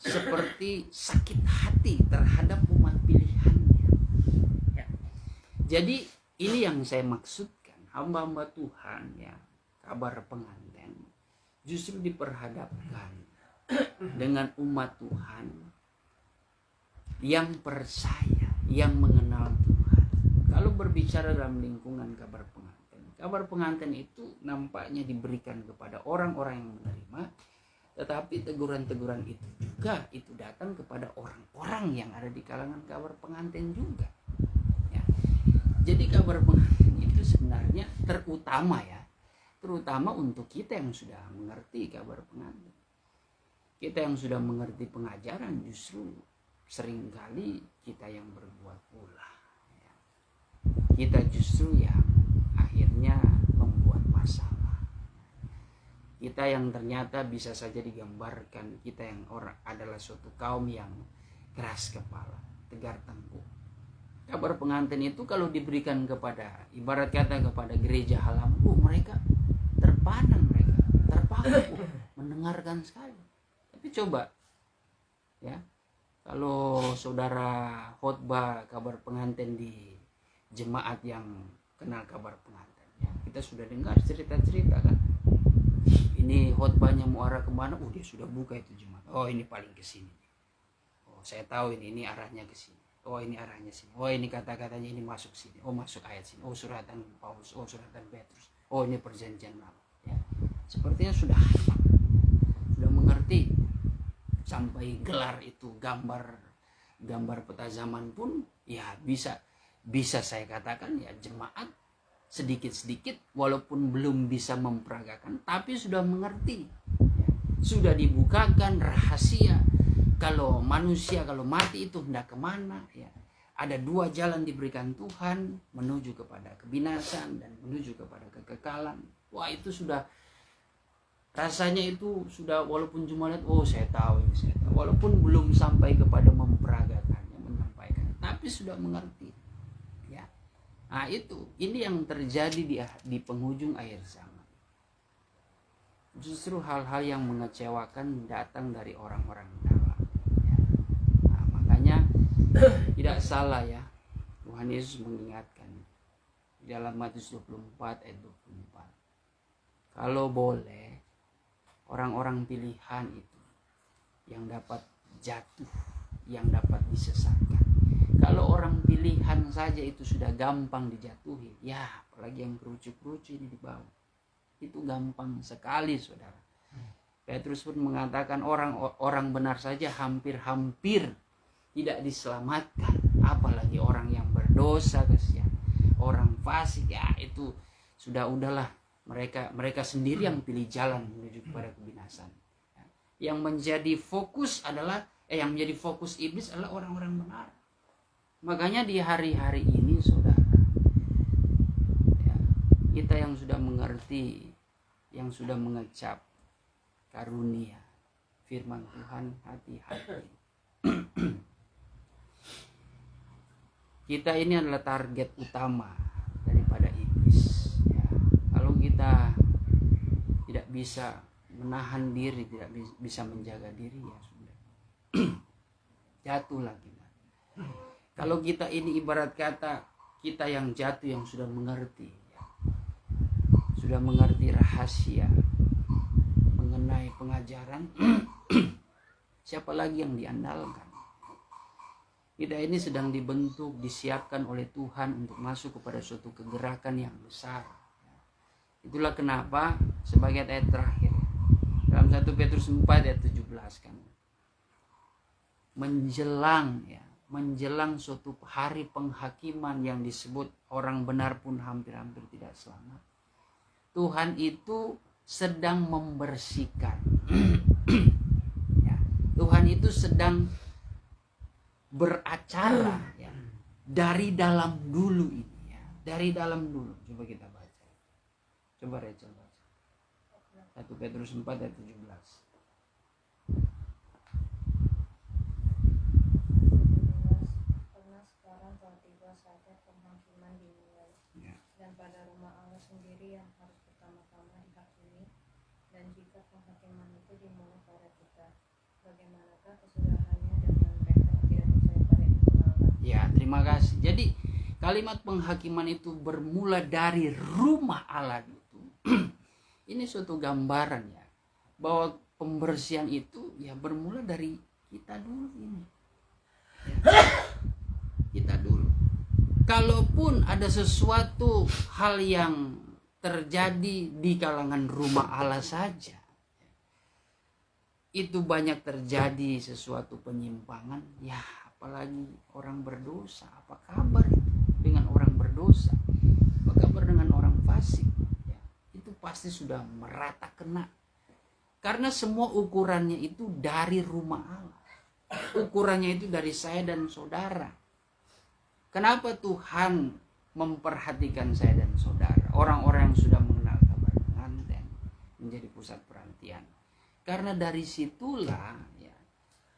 Speaker 1: seperti sakit hati terhadap umat pilihannya. Ya. Jadi ini yang saya maksudkan, hamba-hamba Tuhan ya, kabar pengantin justru diperhadapkan dengan umat Tuhan yang percaya, yang mengenal Tuhan. Kalau berbicara dalam lingkungan kabar pengantin itu nampaknya diberikan kepada orang-orang yang menerima, tetapi teguran-teguran itu juga itu datang kepada orang-orang yang ada di kalangan kabar pengantin juga. Ya. Jadi kabar pengantin itu sebenarnya terutama untuk kita yang sudah mengerti kabar pengantin. Kita yang sudah mengerti pengajaran justru seringkali kita yang berbuat ulah. Ya. Kita justru yang akhirnya membuat masalah. Kita yang ternyata bisa saja digambarkan kita yang adalah suatu kaum yang keras kepala, tegar tengkuk. Kabar pengantin itu kalau diberikan kepada, ibarat kata kepada gereja halamu, mereka terpana, mereka terpaku mendengarkan sekali. Tapi coba ya, Kalau saudara khotbah kabar pengantin di jemaat yang kenal kabar pengantin, ya, kita sudah dengar cerita-cerita kan. Ini khotbahnya mau arah kemana? Dia sudah buka itu jemaat. Oh, ini paling ke sini. Oh, saya tahu ini arahnya ke sini. Oh, ini arahnya sini. Oh, ini kata-katanya ini masuk sini. Oh, masuk ayat sini. Oh, suratan Paulus. Oh, suratan Petrus. Oh, ini perjanjian lama. Ya. Sepertinya sudah mengerti. Sampai gelar itu gambar peta zaman pun ya bisa saya katakan ya jemaat sedikit-sedikit walaupun belum bisa memperagakan tapi sudah mengerti ya. Sudah dibukakan rahasia kalau manusia kalau mati itu hendak kemana ya. Ada dua jalan diberikan Tuhan, menuju kepada kebinasan dan menuju kepada kekekalan. Wah, itu sudah rasanya itu sudah walaupun cuma lihat saya tahu walaupun belum sampai kepada memperagakannya menyampaikan tapi sudah mengerti ya. Nah, ini yang terjadi di penghujung akhir zaman. Justru hal-hal yang mengecewakan datang dari orang-orang dalam ya. Nah, makanya tidak salah ya Tuhan Yesus mengingatkan dalam Matius 24 ayat 24 kalau boleh orang-orang pilihan itu yang dapat jatuh, yang dapat disesatkan. Kalau orang pilihan saja itu sudah gampang dijatuhi, ya apalagi yang kerucu-kerucu ini di bawah. Itu gampang sekali, saudara. Petrus pun mengatakan orang benar saja hampir-hampir tidak diselamatkan. Apalagi orang yang berdosa, kasihan. Orang fasik, ya itu udahlah. Mereka sendiri yang pilih jalan menuju kepada kebinasan. Yang menjadi fokus iblis adalah orang-orang benar. Makanya di hari-hari ini saudara, ya, kita yang sudah mengerti, yang sudah mengecap karunia firman Tuhan, hati-hati. Kita ini adalah target utama daripada iblis. Kita tidak bisa menahan diri, tidak bisa menjaga diri ya sudah jatuh lagi. Kalau kita ini ibarat kata kita yang jatuh yang sudah mengerti ya. Sudah mengerti rahasia mengenai pengajaran siapa lagi yang diandalkan? Kita ini sedang dibentuk, disiapkan oleh Tuhan untuk masuk kepada suatu kegerakan yang besar. Itulah kenapa sebagai ayat terakhir dalam 1 Petrus 4 ayat 17 kan menjelang suatu hari penghakiman yang disebut orang benar pun hampir-hampir tidak selamat. Tuhan itu sedang membersihkan. Ya, Tuhan itu sedang beracara ya, dari dalam dulu ini ya, dari dalam dulu. Coba kita baca. Coba Rachel baca 1 Petrus 4 ayat 17.
Speaker 3: Karena sekarang telah tiba saatnya penghakiman dimulai ya. Dan pada rumah Allah sendiri yang harus pertama-tama dihakimi. Dan jika penghakiman itu dimulai pada kita, bagaimanakah kesudaraannya dengan mereka yang tidak percaya pada Injil Allah?
Speaker 1: Ya, terima kasih. Jadi kalimat penghakiman itu bermula dari rumah Allah. Ini suatu gambaran ya bahwa pembersihan itu ya bermula dari kita dulu ini. Ya. Kita dulu. Kalaupun ada sesuatu hal yang terjadi di kalangan rumah Allah saja, itu banyak terjadi sesuatu penyimpangan, ya apalagi orang berdosa. Apa kabar dengan orang berdosa? Apa kabar dengan orang fasik? Pasti sudah merata kena karena semua ukurannya itu dari rumah Allah, ukurannya itu dari saya dan saudara. Kenapa Tuhan memperhatikan saya dan saudara, orang-orang yang sudah mengenal kabar pengantin menjadi pusat perhatian? Karena dari situlah ya,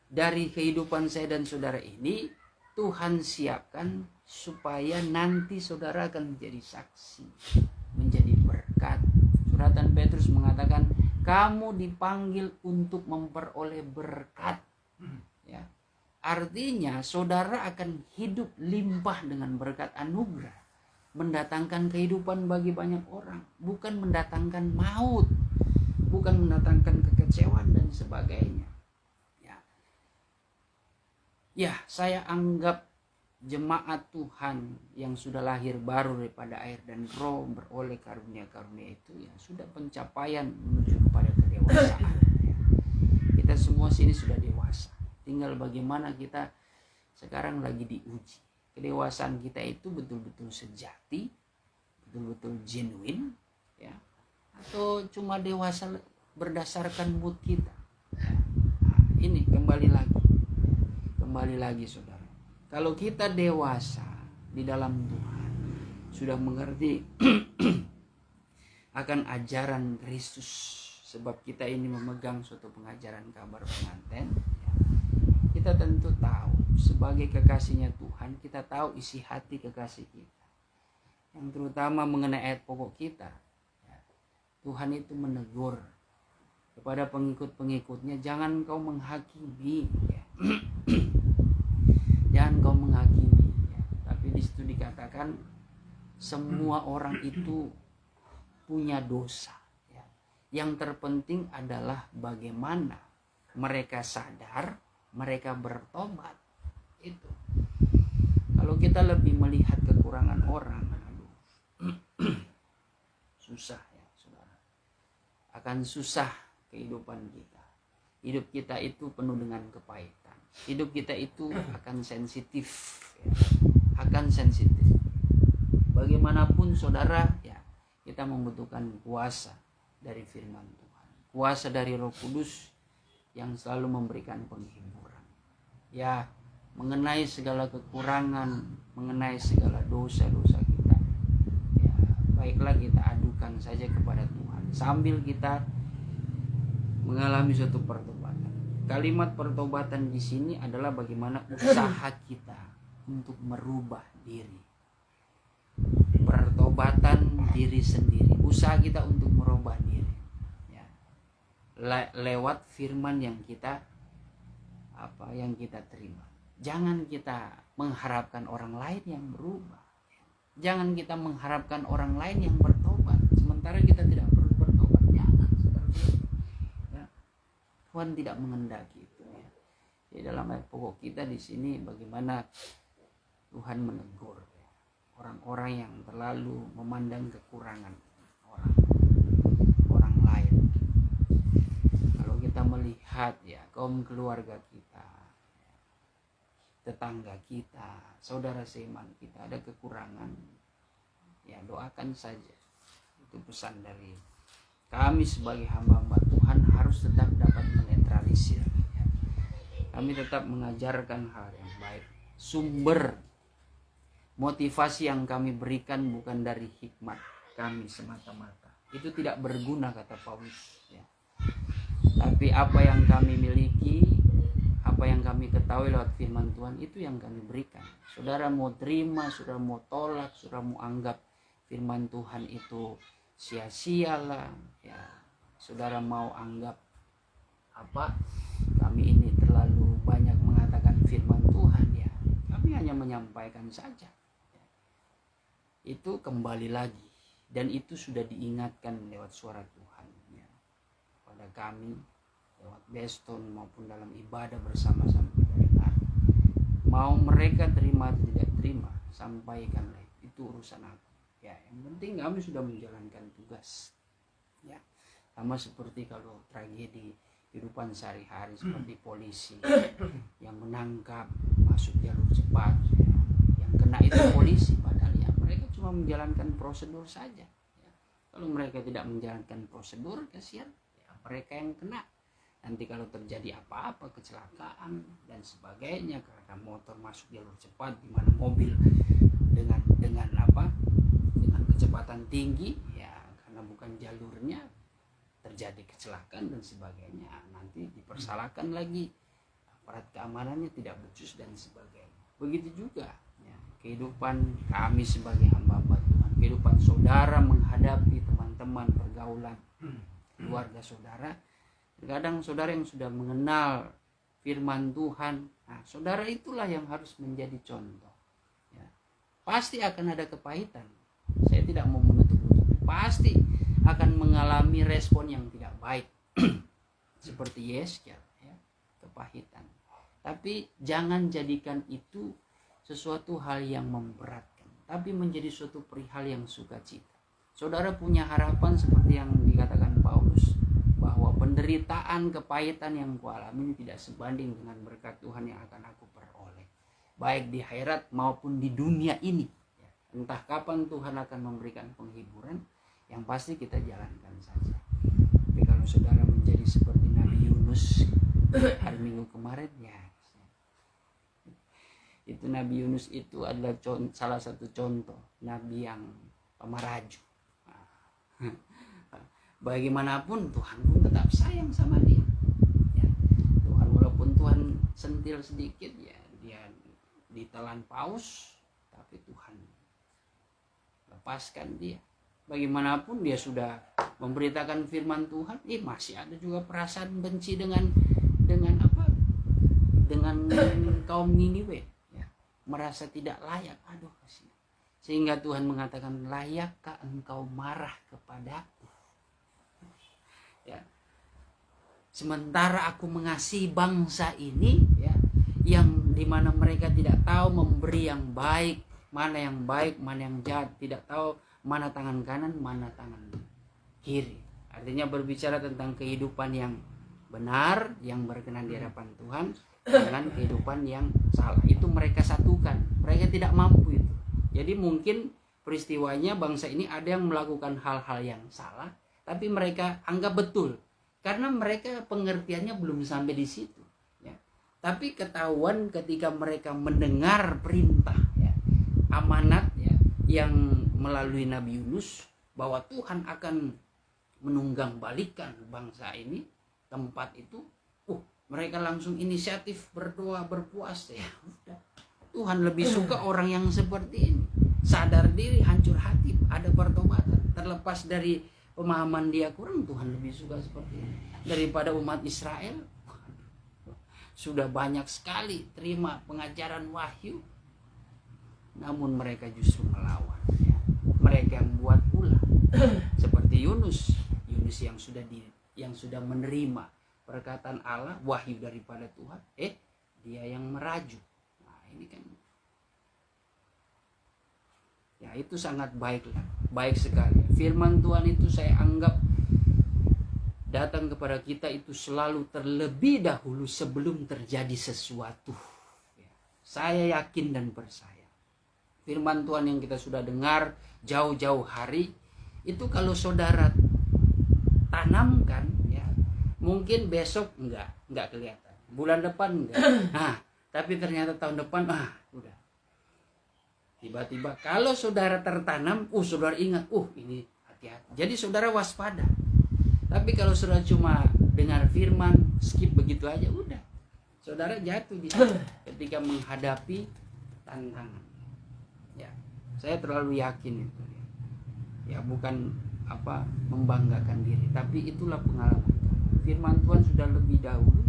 Speaker 1: dari kehidupan saya dan saudara ini Tuhan siapkan supaya nanti saudara akan menjadi saksi, menjadi berkat. Suratan Petrus mengatakan kamu dipanggil untuk memperoleh berkat ya. Artinya saudara akan hidup limpah dengan berkat anugerah, mendatangkan kehidupan bagi banyak orang, bukan mendatangkan maut, bukan mendatangkan kekecewaan dan sebagainya. Ya, saya anggap jemaat Tuhan yang sudah lahir baru daripada air dan roh beroleh karunia-karunia itu ya sudah pencapaian menuju kepada kedewasaan. Kita semua sini sudah dewasa. Tinggal bagaimana kita sekarang lagi diuji. Kedewasaan kita itu betul-betul sejati, betul-betul genuine, ya, atau cuma dewasa berdasarkan mood kita. Nah, ini kembali lagi saudara. Kalau kita dewasa di dalam Tuhan, sudah mengerti akan ajaran Kristus, sebab kita ini memegang suatu pengajaran kabar pengantin, kita tentu tahu sebagai kekasihnya Tuhan, kita tahu isi hati kekasih kita, yang terutama mengenai ayat pokok kita. Tuhan itu menegur kepada pengikut-pengikutnya, jangan kau menghakimi, jangan kau menghakimi, tapi di situ dikatakan semua orang itu punya dosa. Yang terpenting adalah bagaimana mereka sadar, mereka bertobat. Itu. Kalau kita lebih melihat kekurangan orang, susah ya saudara. Akan susah kehidupan kita. Hidup kita itu penuh dengan kepahitan. Hidup kita itu akan sensitif, ya. Akan sensitif. Bagaimanapun saudara, ya, kita membutuhkan kuasa dari firman Tuhan, kuasa dari Roh Kudus yang selalu memberikan penghiburan, ya, mengenai segala kekurangan, mengenai segala dosa-dosa kita. Ya, baiklah kita adukan saja kepada Tuhan sambil kita mengalami suatu pertobatan. Kalimat pertobatan di sini adalah bagaimana usaha kita untuk merubah diri. Pertobatan diri sendiri, usaha kita untuk merubah diri, ya. Lewat firman yang kita terima. Jangan kita mengharapkan orang lain yang berubah. Jangan kita mengharapkan orang lain yang bertobat sementara kita tidak perlu bertobat. Jangan seperti itu. Ya. Tuhan tidak menghendaki itu. Ya. Di dalam ayat pokok kita di sini bagaimana Tuhan menegur orang-orang yang terlalu memandang kekurangan orang lain. Kalau kita melihat ya kaum keluarga kita, tetangga kita, saudara seiman kita ada kekurangan, ya doakan saja. Itu pesan dari kami sebagai hamba-hamba Tuhan, harus tetap dapat menetralisir, ya. Kami tetap mengajarkan hal yang baik. Sumber motivasi yang kami berikan bukan dari hikmat kami semata-mata. Itu tidak berguna kata Paulus, ya. Tapi apa yang kami miliki, apa yang kami ketahui lewat firman Tuhan, itu yang kami berikan. Saudara mau terima, saudara mau tolak, saudara mau anggap firman Tuhan itu sia-sialah, ya. Saudara mau anggap kami ini terlalu banyak mengatakan firman Tuhan, ya. Kami hanya menyampaikan saja. Itu kembali lagi, dan itu sudah diingatkan lewat suara Tuhan, ya, pada kami lewat Beston maupun dalam ibadah bersama-sama kita. Mau mereka terima atau tidak terima, sampaikanlah, itu urusan aku, ya. Yang penting kami sudah menjalankan tugas, ya. Sama seperti kalau tragedi kehidupan sehari-hari seperti polisi yang menangkap masuk jalur cepat, ya. Yang kena itu polisi, padahal ya mereka cuma menjalankan prosedur saja, ya. Kalau mereka tidak menjalankan prosedur, kasihan, ya, mereka yang kena. Nanti kalau terjadi apa-apa, kecelakaan dan sebagainya karena motor masuk jalur cepat, di mana mobil dengan kecepatan tinggi, ya, karena bukan jalurnya terjadi kecelakaan dan sebagainya, nanti dipersalahkan lagi, aparat keamanannya tidak becus dan sebagainya. Begitu juga, ya, kehidupan kami sebagai hamba-hamba Tuhan, kehidupan saudara menghadapi teman-teman, pergaulan keluarga saudara. Terkadang saudara yang sudah mengenal firman Tuhan. Nah, saudara itulah yang harus menjadi contoh. Ya. Pasti akan ada kepahitan. Saya tidak mau menutup-nutupi. Pasti akan mengalami respon yang tidak baik. Seperti Yesaya, ya, kepahitan. Tapi jangan jadikan itu sesuatu hal yang memberatkan, tapi menjadi suatu perihal yang sukacita. Saudara punya harapan seperti yang dikatakan Paulus, bahwa penderitaan, kepahitan yang kualami tidak sebanding dengan berkat Tuhan yang akan aku peroleh, baik di akhirat maupun di dunia ini. Entah kapan Tuhan akan memberikan penghiburan, yang pasti kita jalankan saja. Tapi kalau saudara menjadi seperti Nabi Yunus hari Minggu kemarin, ya itu Nabi Yunus itu adalah salah satu contoh Nabi yang pemaraju. Bagaimanapun Tuhan pun tetap sayang sama dia. Ya. Tuhan walaupun Tuhan sentil sedikit, ya dia ditelan paus, tapi Tuhan lepaskan dia. Bagaimanapun dia sudah memberitakan firman Tuhan, masih ada juga perasaan benci dengan kaum Niniwe, ya. Merasa tidak layak, aduh kasihan. Sehingga Tuhan mengatakan, layakkah engkau marah kepadaku? Ya. Sementara aku mengasihi bangsa ini, ya, yang dimana mereka tidak tahu memberi yang baik, mana yang jahat, tidak tahu mana tangan kanan, mana tangan kiri. Artinya berbicara tentang kehidupan yang benar, yang berkenan di hadapan Tuhan, dengan kehidupan yang salah. Itu mereka satukan. Mereka tidak mampu itu. Jadi mungkin peristiwanya bangsa ini ada yang melakukan hal-hal yang salah, tapi mereka anggap betul. Karena mereka pengertiannya belum sampai di situ. Ya. Tapi ketahuan ketika mereka mendengar perintah, ya, amanat, ya, yang melalui Nabi Yunus, bahwa Tuhan akan menunggang balikan bangsa ini, tempat itu, mereka langsung inisiatif berdoa, berpuasa. Ya udah, Tuhan lebih suka orang yang seperti ini, sadar diri, hancur hati, ada pertobatan, terlepas dari pemahaman dia kurang. Tuhan lebih suka seperti ini daripada umat Israel. Sudah banyak sekali terima pengajaran wahyu, namun mereka justru melawan, ya. Mereka yang buat ulah. Seperti Yunus yang sudah menerima perkataan Allah, wahyu daripada Tuhan, dia yang merajuk. Nah, ini kan, ya itu sangat baik sekali. Firman Tuhan itu saya anggap datang kepada kita itu selalu terlebih dahulu sebelum terjadi sesuatu. Ya, saya yakin dan percaya firman Tuhan yang kita sudah dengar jauh-jauh hari itu, kalau saudara tanamkan, ya, mungkin besok enggak kelihatan, bulan depan enggak, tapi ternyata tahun depan udah tiba-tiba. Kalau saudara tertanam, saudara ingat, ini hati-hati. Jadi saudara waspada. Tapi kalau saudara cuma dengar firman, skip begitu aja, udah saudara jatuh di sana ketika menghadapi tantangan. Ya, saya terlalu yakin itu. Ya, bukan membanggakan diri, tapi itulah pengalaman. Firman Tuhan sudah lebih dahulu,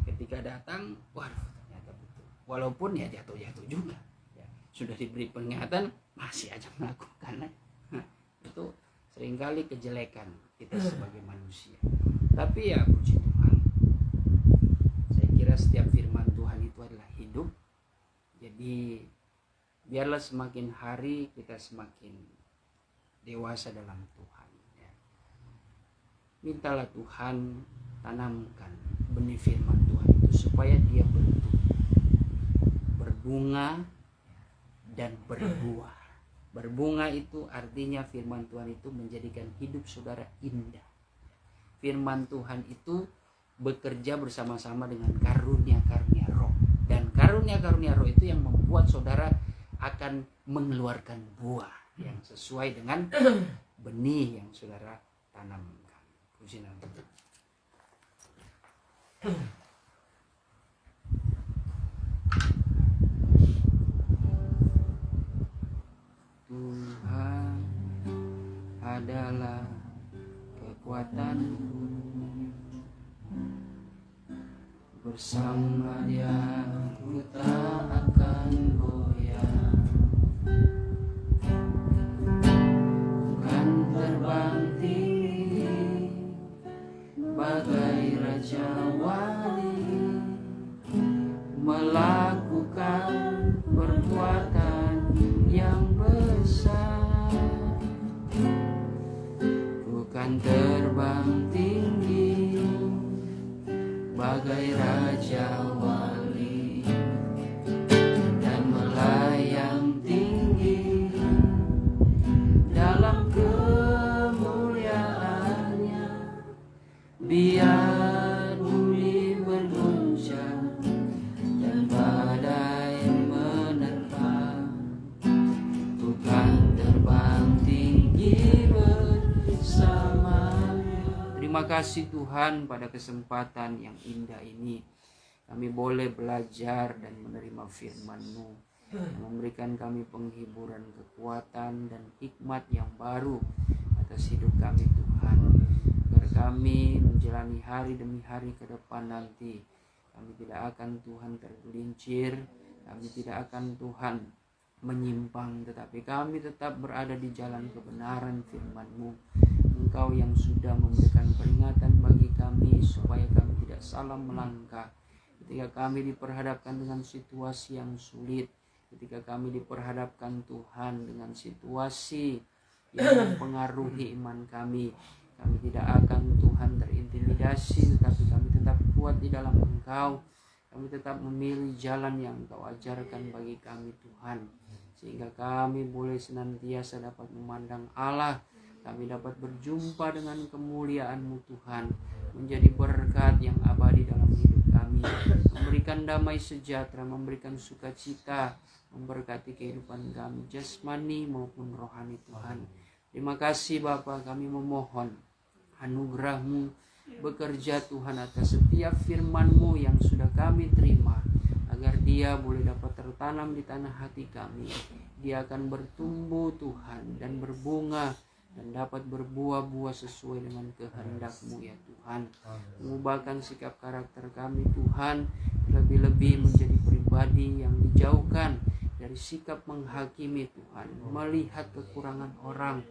Speaker 1: ketika datang, ternyata betul. Walaupun ya jatuh-jatuh juga, ya, sudah diberi peringatan masih aja melakukan. Itu seringkali kejelekan kita sebagai manusia. Tapi ya puji Tuhan, saya kira setiap firman Tuhan itu adalah hidup. Jadi biarlah semakin hari kita semakin dewasa dalam Tuhan, ya. Mintalah Tuhan tanamkan benih firman Tuhan itu supaya dia berbunga dan berbuah. Berbunga itu artinya firman Tuhan itu menjadikan hidup saudara indah. Firman Tuhan itu bekerja bersama-sama dengan karunia-karunia roh. Dan karunia-karunia roh itu yang membuat saudara akan mengeluarkan buah yang sesuai dengan benih yang saudara tanamkan. Puji nama Tuhan. Tuhan adalah kekuatanku, bersama Dia ku tak akan goyah. Ku kan terbang tinggi bagai raja wali, melakukan perbuatan yang besar. Ku kan terbang tinggi bagai raja wali dan melayang tinggi dalam kemuliaannya. Biar bumi berguncang dan badai menerpa, ku kan terbang tinggi bersamanya. Terima kasih Tuhan, pada kesempatan yang indah ini kami boleh belajar dan menerima firman-Mu yang memberikan kami penghiburan, kekuatan, dan hikmat yang baru atas hidup kami Tuhan, agar kami menjalani hari demi hari ke depan nanti. Kami tidak akan Tuhan tergelincir, kami tidak akan Tuhan menyimpang, tetapi kami tetap berada di jalan kebenaran firman-Mu. Engkau yang sudah memberikan peringatan bagi kami supaya kami tidak salah melangkah ketika kami diperhadapkan dengan situasi yang sulit, ketika kami diperhadapkan Tuhan dengan situasi yang mempengaruhi iman kami. Kami tidak akan Tuhan terintimidasi, tetapi kami tetap kuat di dalam Engkau. Kami tetap memilih jalan yang Engkau ajarkan bagi kami Tuhan, sehingga kami boleh senantiasa dapat memandang Allah. Kami dapat berjumpa dengan kemuliaan-Mu Tuhan, menjadi berkat yang abadi dalam hidup kami, memberikan damai sejahtera, memberikan sukacita, memberkati kehidupan kami jasmani maupun rohani Tuhan. Terima kasih Bapa, kami memohon anugerah-Mu bekerja Tuhan atas setiap firman-Mu yang sudah kami terima, agar dia boleh dapat tertanam di tanah hati kami. Dia akan bertumbuh Tuhan dan berbunga dan dapat berbuah-buah sesuai dengan kehendak-Mu ya Tuhan. Mengubahkan sikap karakter kami Tuhan, lebih-lebih menjadi pribadi yang dijauhkan dari sikap menghakimi Tuhan, melihat kekurangan orang,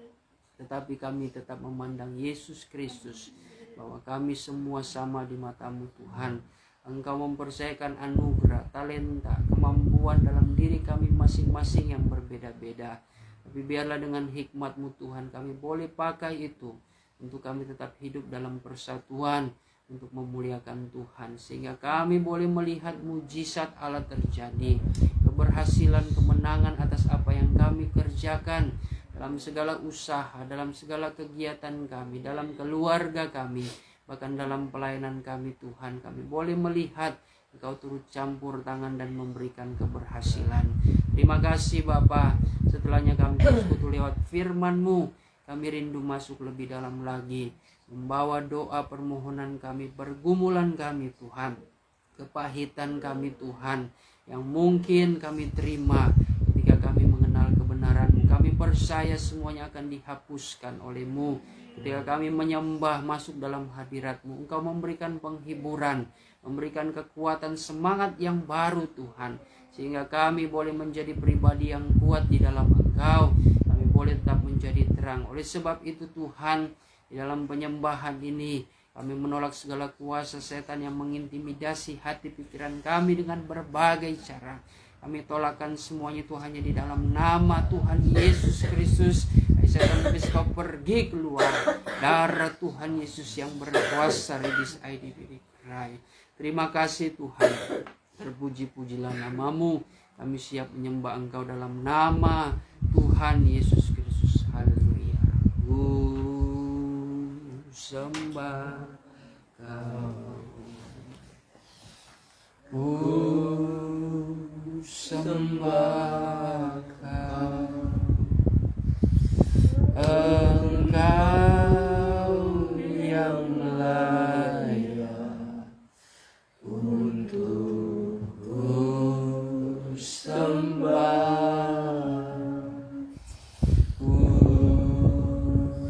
Speaker 1: tetapi kami tetap memandang Yesus Kristus, bahwa kami semua sama di mata-Mu Tuhan. Engkau mempercayakan anugerah, talenta, kemampuan dalam diri kami masing-masing yang berbeda-beda. Tapi biarlah dengan hikmat-Mu Tuhan kami boleh pakai itu untuk kami tetap hidup dalam persatuan, untuk memuliakan Tuhan, sehingga kami boleh melihat mujizat Allah terjadi, keberhasilan, kemenangan atas apa yang kami kerjakan dalam segala usaha, dalam segala kegiatan kami, dalam keluarga kami, bahkan dalam pelayanan kami Tuhan. Kami boleh melihat Engkau turut campur tangan dan memberikan keberhasilan. Terima kasih Bapa. Setelahnya kami bersekutu lewat firman-Mu, kami rindu masuk lebih dalam lagi, membawa doa permohonan kami, pergumulan kami Tuhan, kepahitan kami Tuhan, yang mungkin kami terima ketika kami mengenal kebenaran-Mu. Kami percaya semuanya akan dihapuskan oleh-Mu. Ketika kami menyembah masuk dalam hadirat-Mu, Engkau memberikan penghiburan, memberikan kekuatan, semangat yang baru Tuhan, sehingga kami boleh menjadi pribadi yang kuat di dalam Engkau. Kami boleh tetap menjadi terang. Oleh sebab itu Tuhan, di dalam penyembahan ini kami menolak segala kuasa setan yang mengintimidasi hati pikiran kami dengan berbagai cara. Kami tolakkan semuanya itu hanya di dalam nama Tuhan Yesus Kristus. Setan habis kau pergi keluar. Darah Tuhan Yesus yang berkuasa. Ridis ID Cry. Terima kasih Tuhan. Terpuji-pujilah nama-Mu. Kami siap menyembah Engkau dalam nama Tuhan Yesus Kristus. Haleluya. Sembah Kau. Sembah Kau. Engkau yang layak untuk sembah,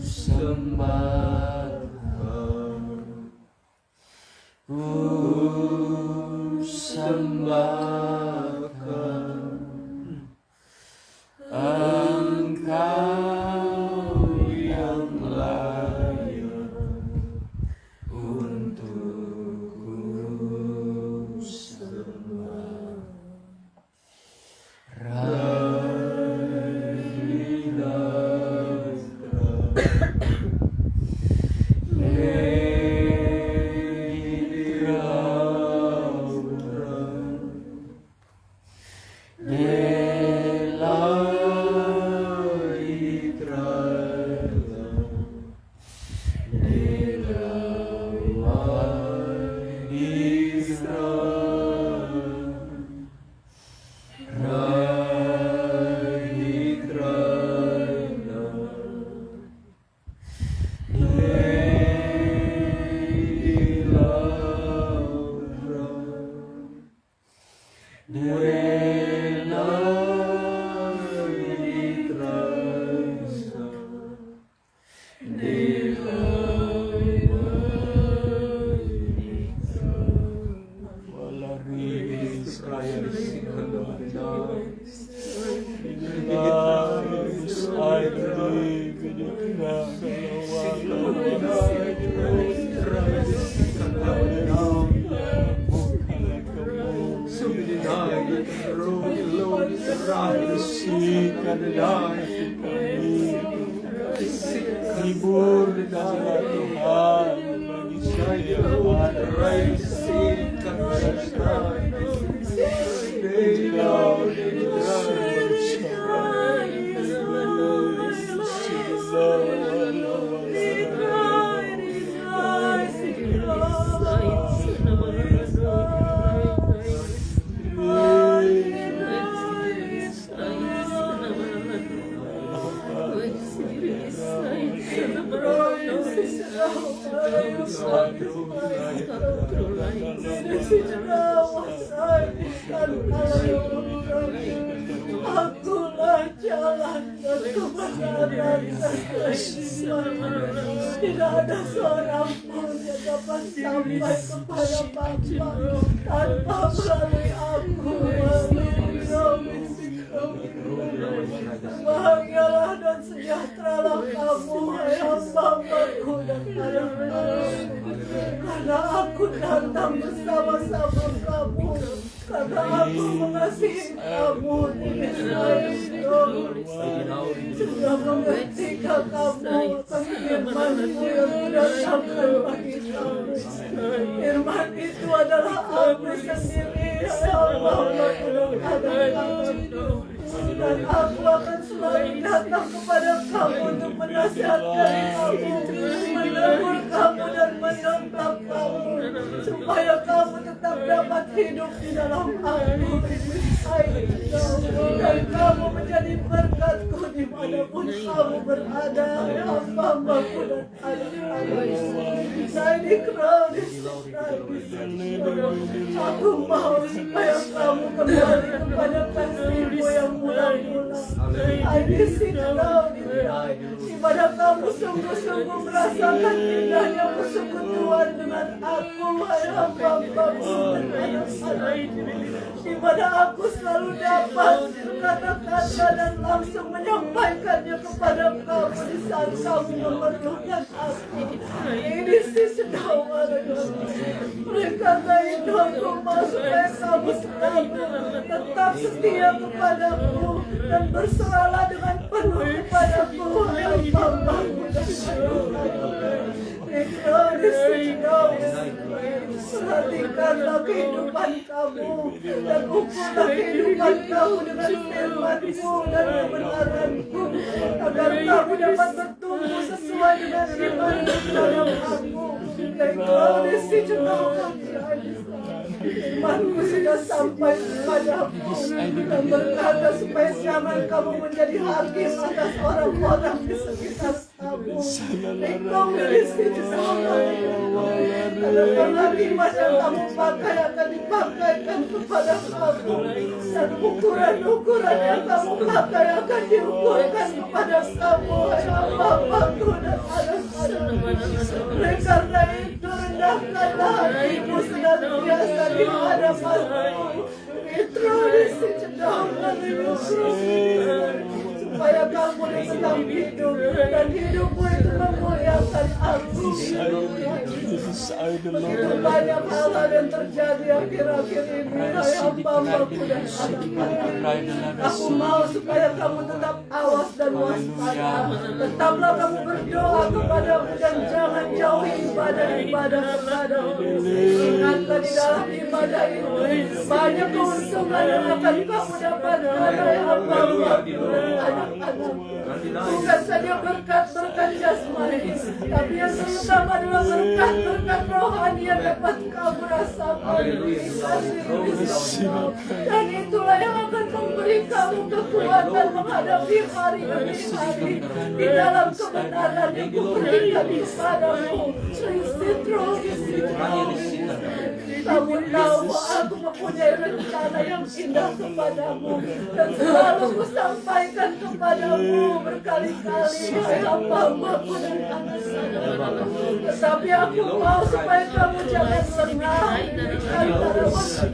Speaker 1: sembah, sembahkan Engkau yang layak untuk ku sembah. Hibur dengan Tuhan bagi saya
Speaker 3: Akulah jalan dan kebenaran dan kehidupan. Tidak ada seorang pun yang dapat sampai kepada Bapa tanpa melalui aku. Bahagialah dan sejahteralah kamu, hai hamba-Ku dan anak-anakku, karena aku datang bersama-sama kamu, karena aku mengasihi kamu. Sudah mengertika kamu akan firman-Mu yang kudatangkan bagi kamu. Firman itu adalah aku sendiri, hai hamba-Ku dan anak-anakku. Dan aku akan selalu datang kepada kamu untuk menasihatkan kamu, menegur kamu dan menentang kamu, supaya kamu tetap dapat hidup di dalam aku. Dan kamu menjadi berkat-Ku dimanapun kamu berada, hamba-Ku dan anak-anakku. Aku mau supaya kamu kembali kepada kasih-Mu yang mula-mula. Di mana kamu sungguh-sungguh merasakan indahnya persekutuan dengan aku, hai hamba-Ku dan anak-anakku. Di mana aku selalu dapat berkata-kata dan langsung menyampaikannya kepada kamu di saat kamu memerlukan aku. Ini sih sedang oleh karena itu aku mau supaya kamu selalu tetap setia kepadaku dan berserahlah dengan penuh kepadaku, hai hamba-Ku dan anak-anakku. Perhatikanlah kehidupan kamu dan ukurlah kehidupan kamu dengan firman-Mu dan kebenaran-Mu, agar kamu dapat bertumbuh sesuai dengan iman dalam aku. Firman-Ku sudah sampai kepadamu dan berkata supaya jangan kamu menjadi hakim atas orang-orang di sekitar kamu. Engkau miliki adalah hakiman yang kamu pakai akan dipakaikan kepada kamu, dan ukuran-ukuran yang kamu pakai akan diukurkan kepada kamu, hai hamba-Ku dan anak-anakku. Oleh karena itu Serahkanlah hatimu senantiasa di hadapan-Mu. Petrus sedang supaya kamu tetap hidup dan hidupmu itu memuliakan aku. Begitu banyak hal-hal yang terjadi akhir-akhir ini, hai hamba-Mu dan anak-anak. Aku mau supaya kamu tetap awas dan waspada. Tetaplah kamu berdoa kepadamu dan jangan jauhi ibadah-ibadah kepadamu. Ingatlah di dalam ibadah itu banyak keuntungan yang akan kamu dapatkan, hai hamba-Mu, anak-anak. Bukan saja berkat-berkat jasmani, tapi yang terutama adalah berkat-berkat rohani yang dapat kamu rasakan. Dan itulah yang akan memberi kamu kekuatan menghadapi hari demi hari di dalam kebenaran yang kuberikan kepadamu. Kamu tahu aku mempunyai rencana yang indah kepadamu dan selalu kusampaikan kepadamu berkali-kali, hai hamba-Mu dan anak-anakku. Tetapi aku mau supaya kamu jangan lengah antara waktu.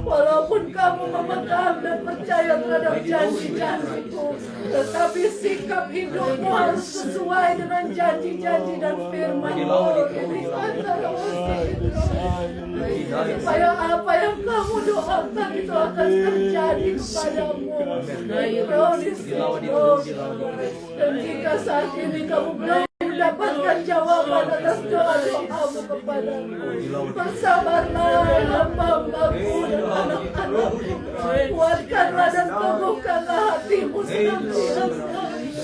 Speaker 3: Walaupun kamu memegang dan percaya terhadap janji-janjiku, tetapi sikap hidupmu harus sesuai dengan janji-janji dan firman-Mu. Supaya apa yang kamu doakan itu akan terjadi kepadamu. Dan jika saat ini kamu belum mendapatkan jawaban atas doa-doamu kepadamu, bersabarlah hamba-Mu dan anak-anakku. Kuatkanlah dan teguhkanlah hatimu senantiasa.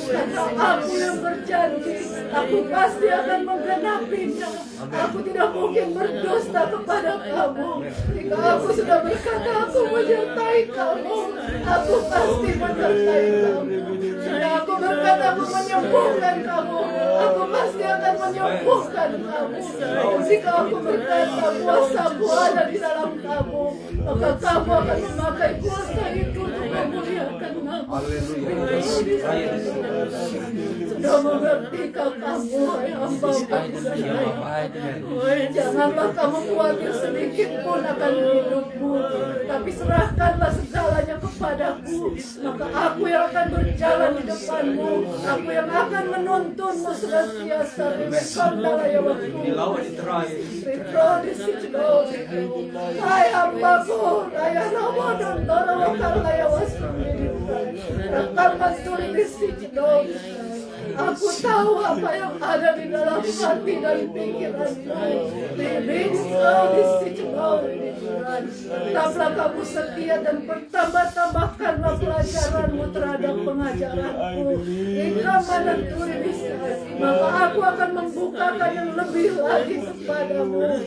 Speaker 3: Karena aku yang berjanji, aku pasti akan menggenapinya. Aku tidak mungkin berdusta kepada kamu. Jika aku sudah berkata aku menyertai kamu, aku pasti menyertai kamu. Jika aku berkata aku menyembuhkan kamu, aku pasti akan menyembuhkan kamu. Jika aku berkata kuasa-Ku ada di dalam kamu, maka kamu akan memakai kuasa itu untuk memuliakan nama. Sudah mengertikah kamu, hai hamba-Mu? Janganlah kamu khawatir sedikit pun akan hidupmu, tapi serahkanlah segalanya kepadaku. Maka aku yang akan berjalan di depanmu, aku yang akan menuntunmu senantiasa. Hai hamba-Ku, Raya Ramadan Tarawakal Raya Wasmini Rekaman Turi Disikdom. Aku tahu apa yang ada di dalam hati dan pikiranmu. Tetaplah kamu setia dan bertambah-tambahkanlah pelajaranmu terhadap pengajaranku. Maka aku akan membukakan yang lebih lagi kepadamu.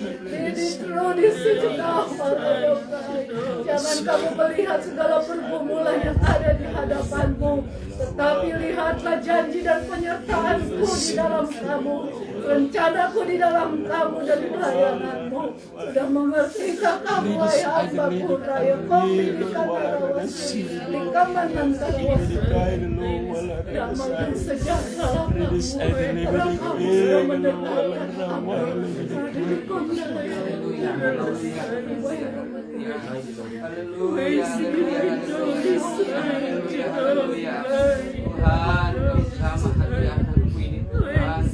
Speaker 3: Jangan kamu melihat segala pergumulan yang ada di hadapanmu, tetapi lihatlah janji dan penyertaanku di dalam kamu, rencanaku di dalam kamu dan pelayananmu. Sudah mengertikah kamu, hai hamba-Ku, Raya Kombilikan Tarawasi, Likaman Tarawasi, damai dan sejahtera kamu, karena kamu sudah mendengarkan apa yang
Speaker 1: Tuhan, bersama hati anakku ini Tuhan,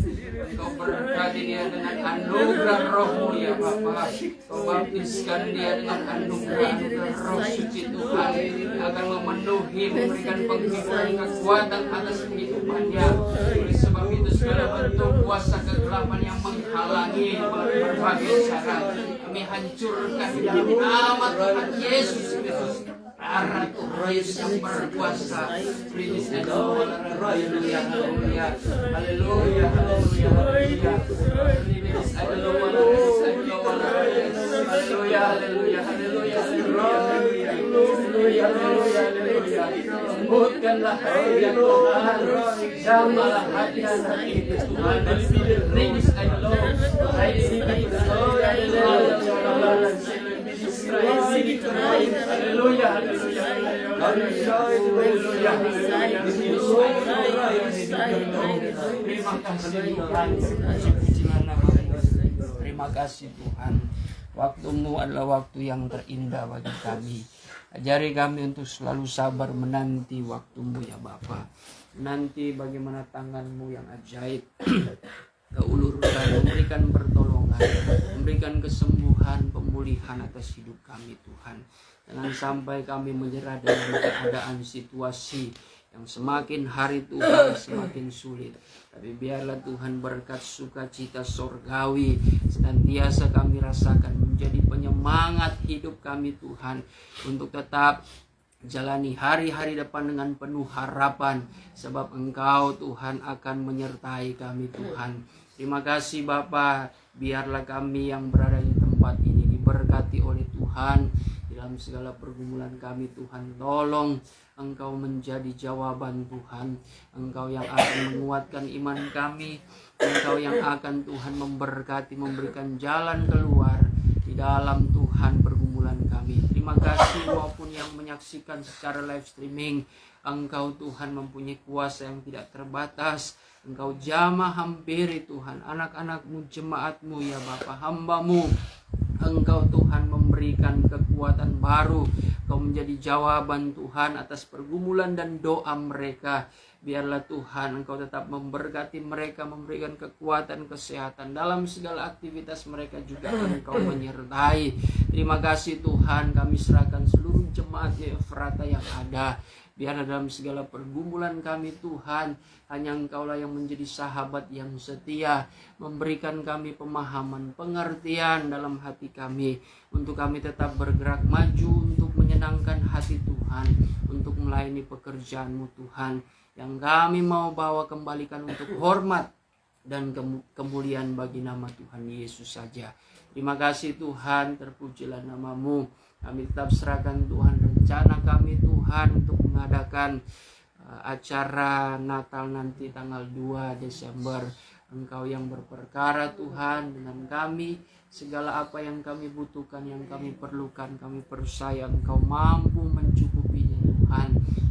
Speaker 1: Kau berkati dia dengan anugerah Roh-Mu ya Bapa. Kau baptiskan dia dengan anugerah Roh Suci Tuhan, agar memenuhi, memberikan penghidupan, kekuatan atas kehidupannya. Oleh sebab itu segala bentuk kuasa kegelapan yang menghalangi berbagai cara, kami hancurkan di dalam nama Tuhan Yesus Kristus. Ratu Yesus yang berkuasa. Praise the Lord. Haleluya, haleluya, haleluya, haleluya, haleluya. Haleluya, haleluya, haleluya, haleluya, haleluya. Sembutkanlah ya Tuhan, jamalah hati anak itu Tuhan. Praise the Lord. Praise the Lord. Haleluya, haleluya, haleluya, terima kasih Tuhan, terima Terima kasih Tuhan. Waktu-Mu adalah waktu yang terindah bagi kami. Ajari kami untuk selalu sabar menanti waktu-Mu ya Bapa. Nanti bagaimana tangan-Mu yang ajaib Kau ulurkan, memberikan pertolongan, memberikan kesembuhan, pemulihan atas hidup kami Tuhan. Jangan sampai kami menyerah dalam keadaan situasi yang semakin hari Tuhan semakin sulit. Tapi biarlah Tuhan berkat sukacita sorgawi senantiasa kami rasakan menjadi penyemangat hidup kami Tuhan, untuk tetap jalani hari-hari depan dengan penuh harapan, sebab Engkau Tuhan akan menyertai kami Tuhan. Terima kasih Bapa, biarlah kami yang berada di tempat ini diberkati oleh Tuhan dalam segala pergumulan kami Tuhan. Tolong Engkau menjadi jawaban Tuhan, Engkau yang akan menguatkan iman kami, Engkau yang akan Tuhan memberkati, memberikan jalan keluar di dalam Tuhan pergumulan kami. Terima kasih maupun yang menyaksikan secara live streaming, Engkau Tuhan mempunyai kuasa yang tidak terbatas. Engkau jamah hampiri Tuhan anak-anak-Mu, jemaat-Mu ya Bapa, hamba-Mu. Engkau Tuhan memberikan kekuatan baru. Engkau menjadi jawaban Tuhan atas pergumulan dan doa mereka. Biarlah Tuhan Engkau tetap memberkati mereka, memberikan kekuatan, kesehatan dalam segala aktivitas mereka juga Engkau menyertai. Terima kasih Tuhan, kami serahkan seluruh jemaat Efrata yang ada. Biarlah dalam segala pergumulan kami Tuhan, hanya Engkaulah yang menjadi sahabat yang setia, memberikan kami pemahaman, pengertian dalam hati kami, untuk kami tetap bergerak maju untuk menyenangkan hati Tuhan, untuk melayani pekerjaan-Mu Tuhan, yang kami mau bawa kembalikan untuk hormat dan kemuliaan bagi nama Tuhan Yesus saja. Terima kasih Tuhan, terpujilah nama-Mu. Kami tetap serahkan Tuhan rencana kami Tuhan untuk mengadakan acara Natal nanti tanggal 2 Desember. Engkau yang berperkara Tuhan dengan kami. Segala apa yang kami butuhkan, yang kami perlukan, kami percaya Engkau mampu mencukupinya Tuhan.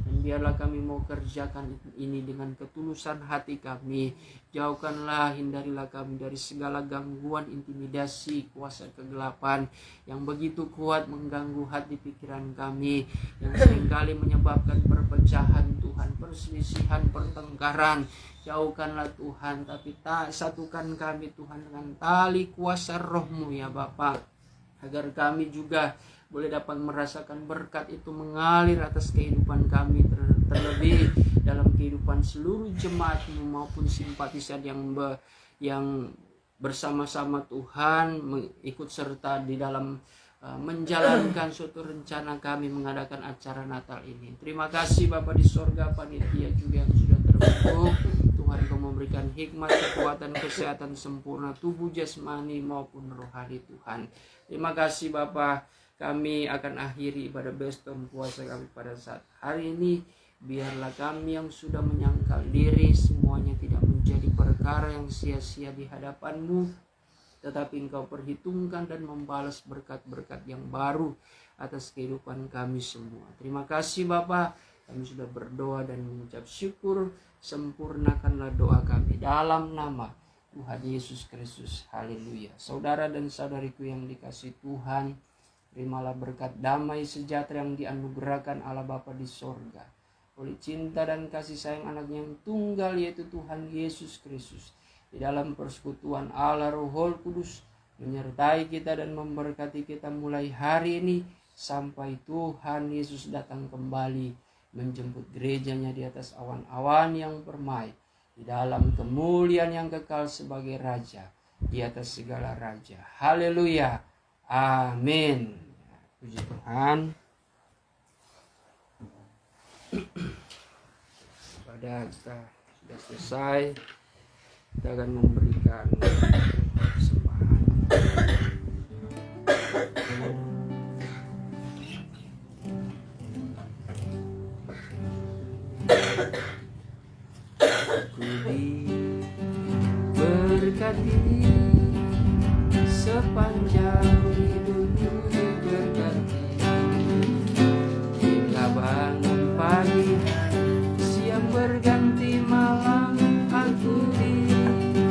Speaker 1: Dan biarlah kami mau kerjakan ini dengan ketulusan hati kami. Jauhkanlah, hindarilah kami dari segala gangguan, intimidasi, kuasa kegelapan yang begitu kuat mengganggu hati pikiran kami, yang seringkali menyebabkan perpecahan Tuhan, perselisihan, pertengkaran. Jauhkanlah Tuhan, tapi satukan kami Tuhan dengan tali kuasa Roh-Mu ya Bapa, agar kami juga boleh dapat merasakan berkat itu mengalir atas kehidupan kami, terlebih dalam kehidupan seluruh jemaat-Mu maupun simpatisan yang bersama-sama Tuhan ikut serta di dalam menjalankan suatu rencana kami mengadakan acara Natal ini. Terima kasih Bapa di sorga, panitia juga yang sudah terbentuk. Tuhan Kau memberikan hikmat, kekuatan, kesehatan sempurna tubuh jasmani maupun rohani Tuhan. Terima kasih Bapa. Kami akan akhiri ibadah Beston puasa kami pada saat hari ini. Biarlah kami yang sudah menyangkal diri semuanya tidak menjadi perkara yang sia-sia di hadapan-Mu, tetapi Engkau perhitungkan dan membalas berkat-berkat yang baru atas kehidupan kami semua. Terima kasih Bapa. Kami sudah berdoa dan mengucap syukur. Sempurnakanlah doa kami dalam nama Tuhan Yesus Kristus. Haleluya. Saudara dan saudariku yang dikasihi Tuhan, terimalah berkat damai sejahtera yang dianugerahkan Allah Bapa di sorga, oleh cinta dan kasih sayang anaknya yang tunggal, yaitu Tuhan Yesus Kristus, di dalam persekutuan Allah Roh Kudus, menyertai kita dan memberkati kita mulai hari ini sampai Tuhan Yesus datang kembali menjemput gerejanya di atas awan-awan yang permai, di dalam kemuliaan yang kekal sebagai Raja di atas segala raja. Haleluya. Amin. Puji Tuhan. Pada kita sudah selesai, kita akan memberikan persembahan. Berkati sepanjang hidupku, berkati bila bangun pagi, siang berganti malam, aku diberkati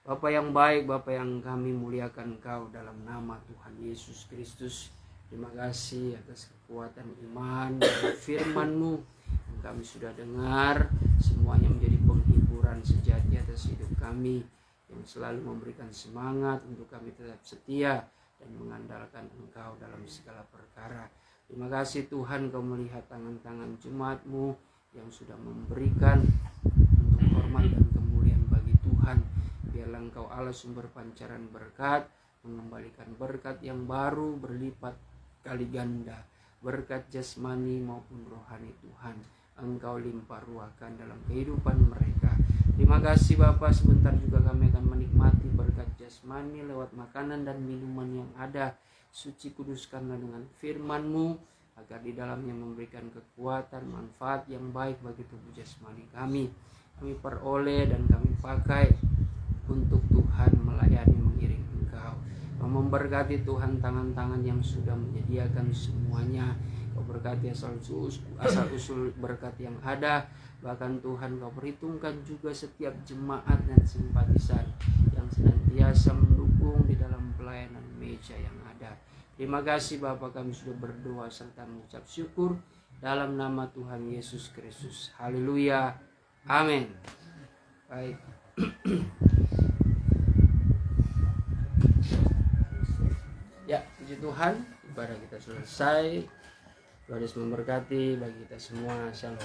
Speaker 1: Bapa yang baik, Bapa yang kami muliakan Engkau dalam nama Tuhan Yesus Kristus. Terima kasih atas kekuatan iman dan firman-Mu yang kami sudah dengar. Semuanya menjadi penghiburan sejati atas hidup kami, yang selalu memberikan semangat untuk kami tetap setia dan mengandalkan Engkau dalam segala perkara. Terima kasih Tuhan, Kau melihat tangan-tangan jemaat-Mu yang sudah memberikan untuk hormat dan kemuliaan bagi Tuhan. Biarlah Engkau Allah sumber pancaran berkat, mengembalikan berkat yang baru berlipat kali ganda, berkat jasmani maupun rohani Tuhan. Engkau limpah ruahkan dalam kehidupan mereka. Terima kasih Bapa, sebentar juga kami akan menikmati berkat jasmani lewat makanan dan minuman yang ada. Suci kuduskanlah dengan firman-Mu, agar di dalamnya memberikan kekuatan, manfaat yang baik bagi tubuh jasmani kami. Kami peroleh dan kami pakai untuk Tuhan melayani mengiring Engkau. Kau memberkati Tuhan tangan-tangan yang sudah menyediakan semuanya. Kau berkati asal usul berkat yang ada. Bahkan Tuhan, Kau perhitungkan juga setiap jemaat dan simpatisan yang senantiasa mendukung di dalam pelayanan meja yang ada. Terima kasih Bapa, kami sudah berdoa serta mengucap syukur dalam nama Tuhan Yesus Kristus. Haleluya. Amin. Baik. Ya, puji Tuhan, ibadah kita selesai. Tuhan Yesus memberkati bagi kita semua. Shalom.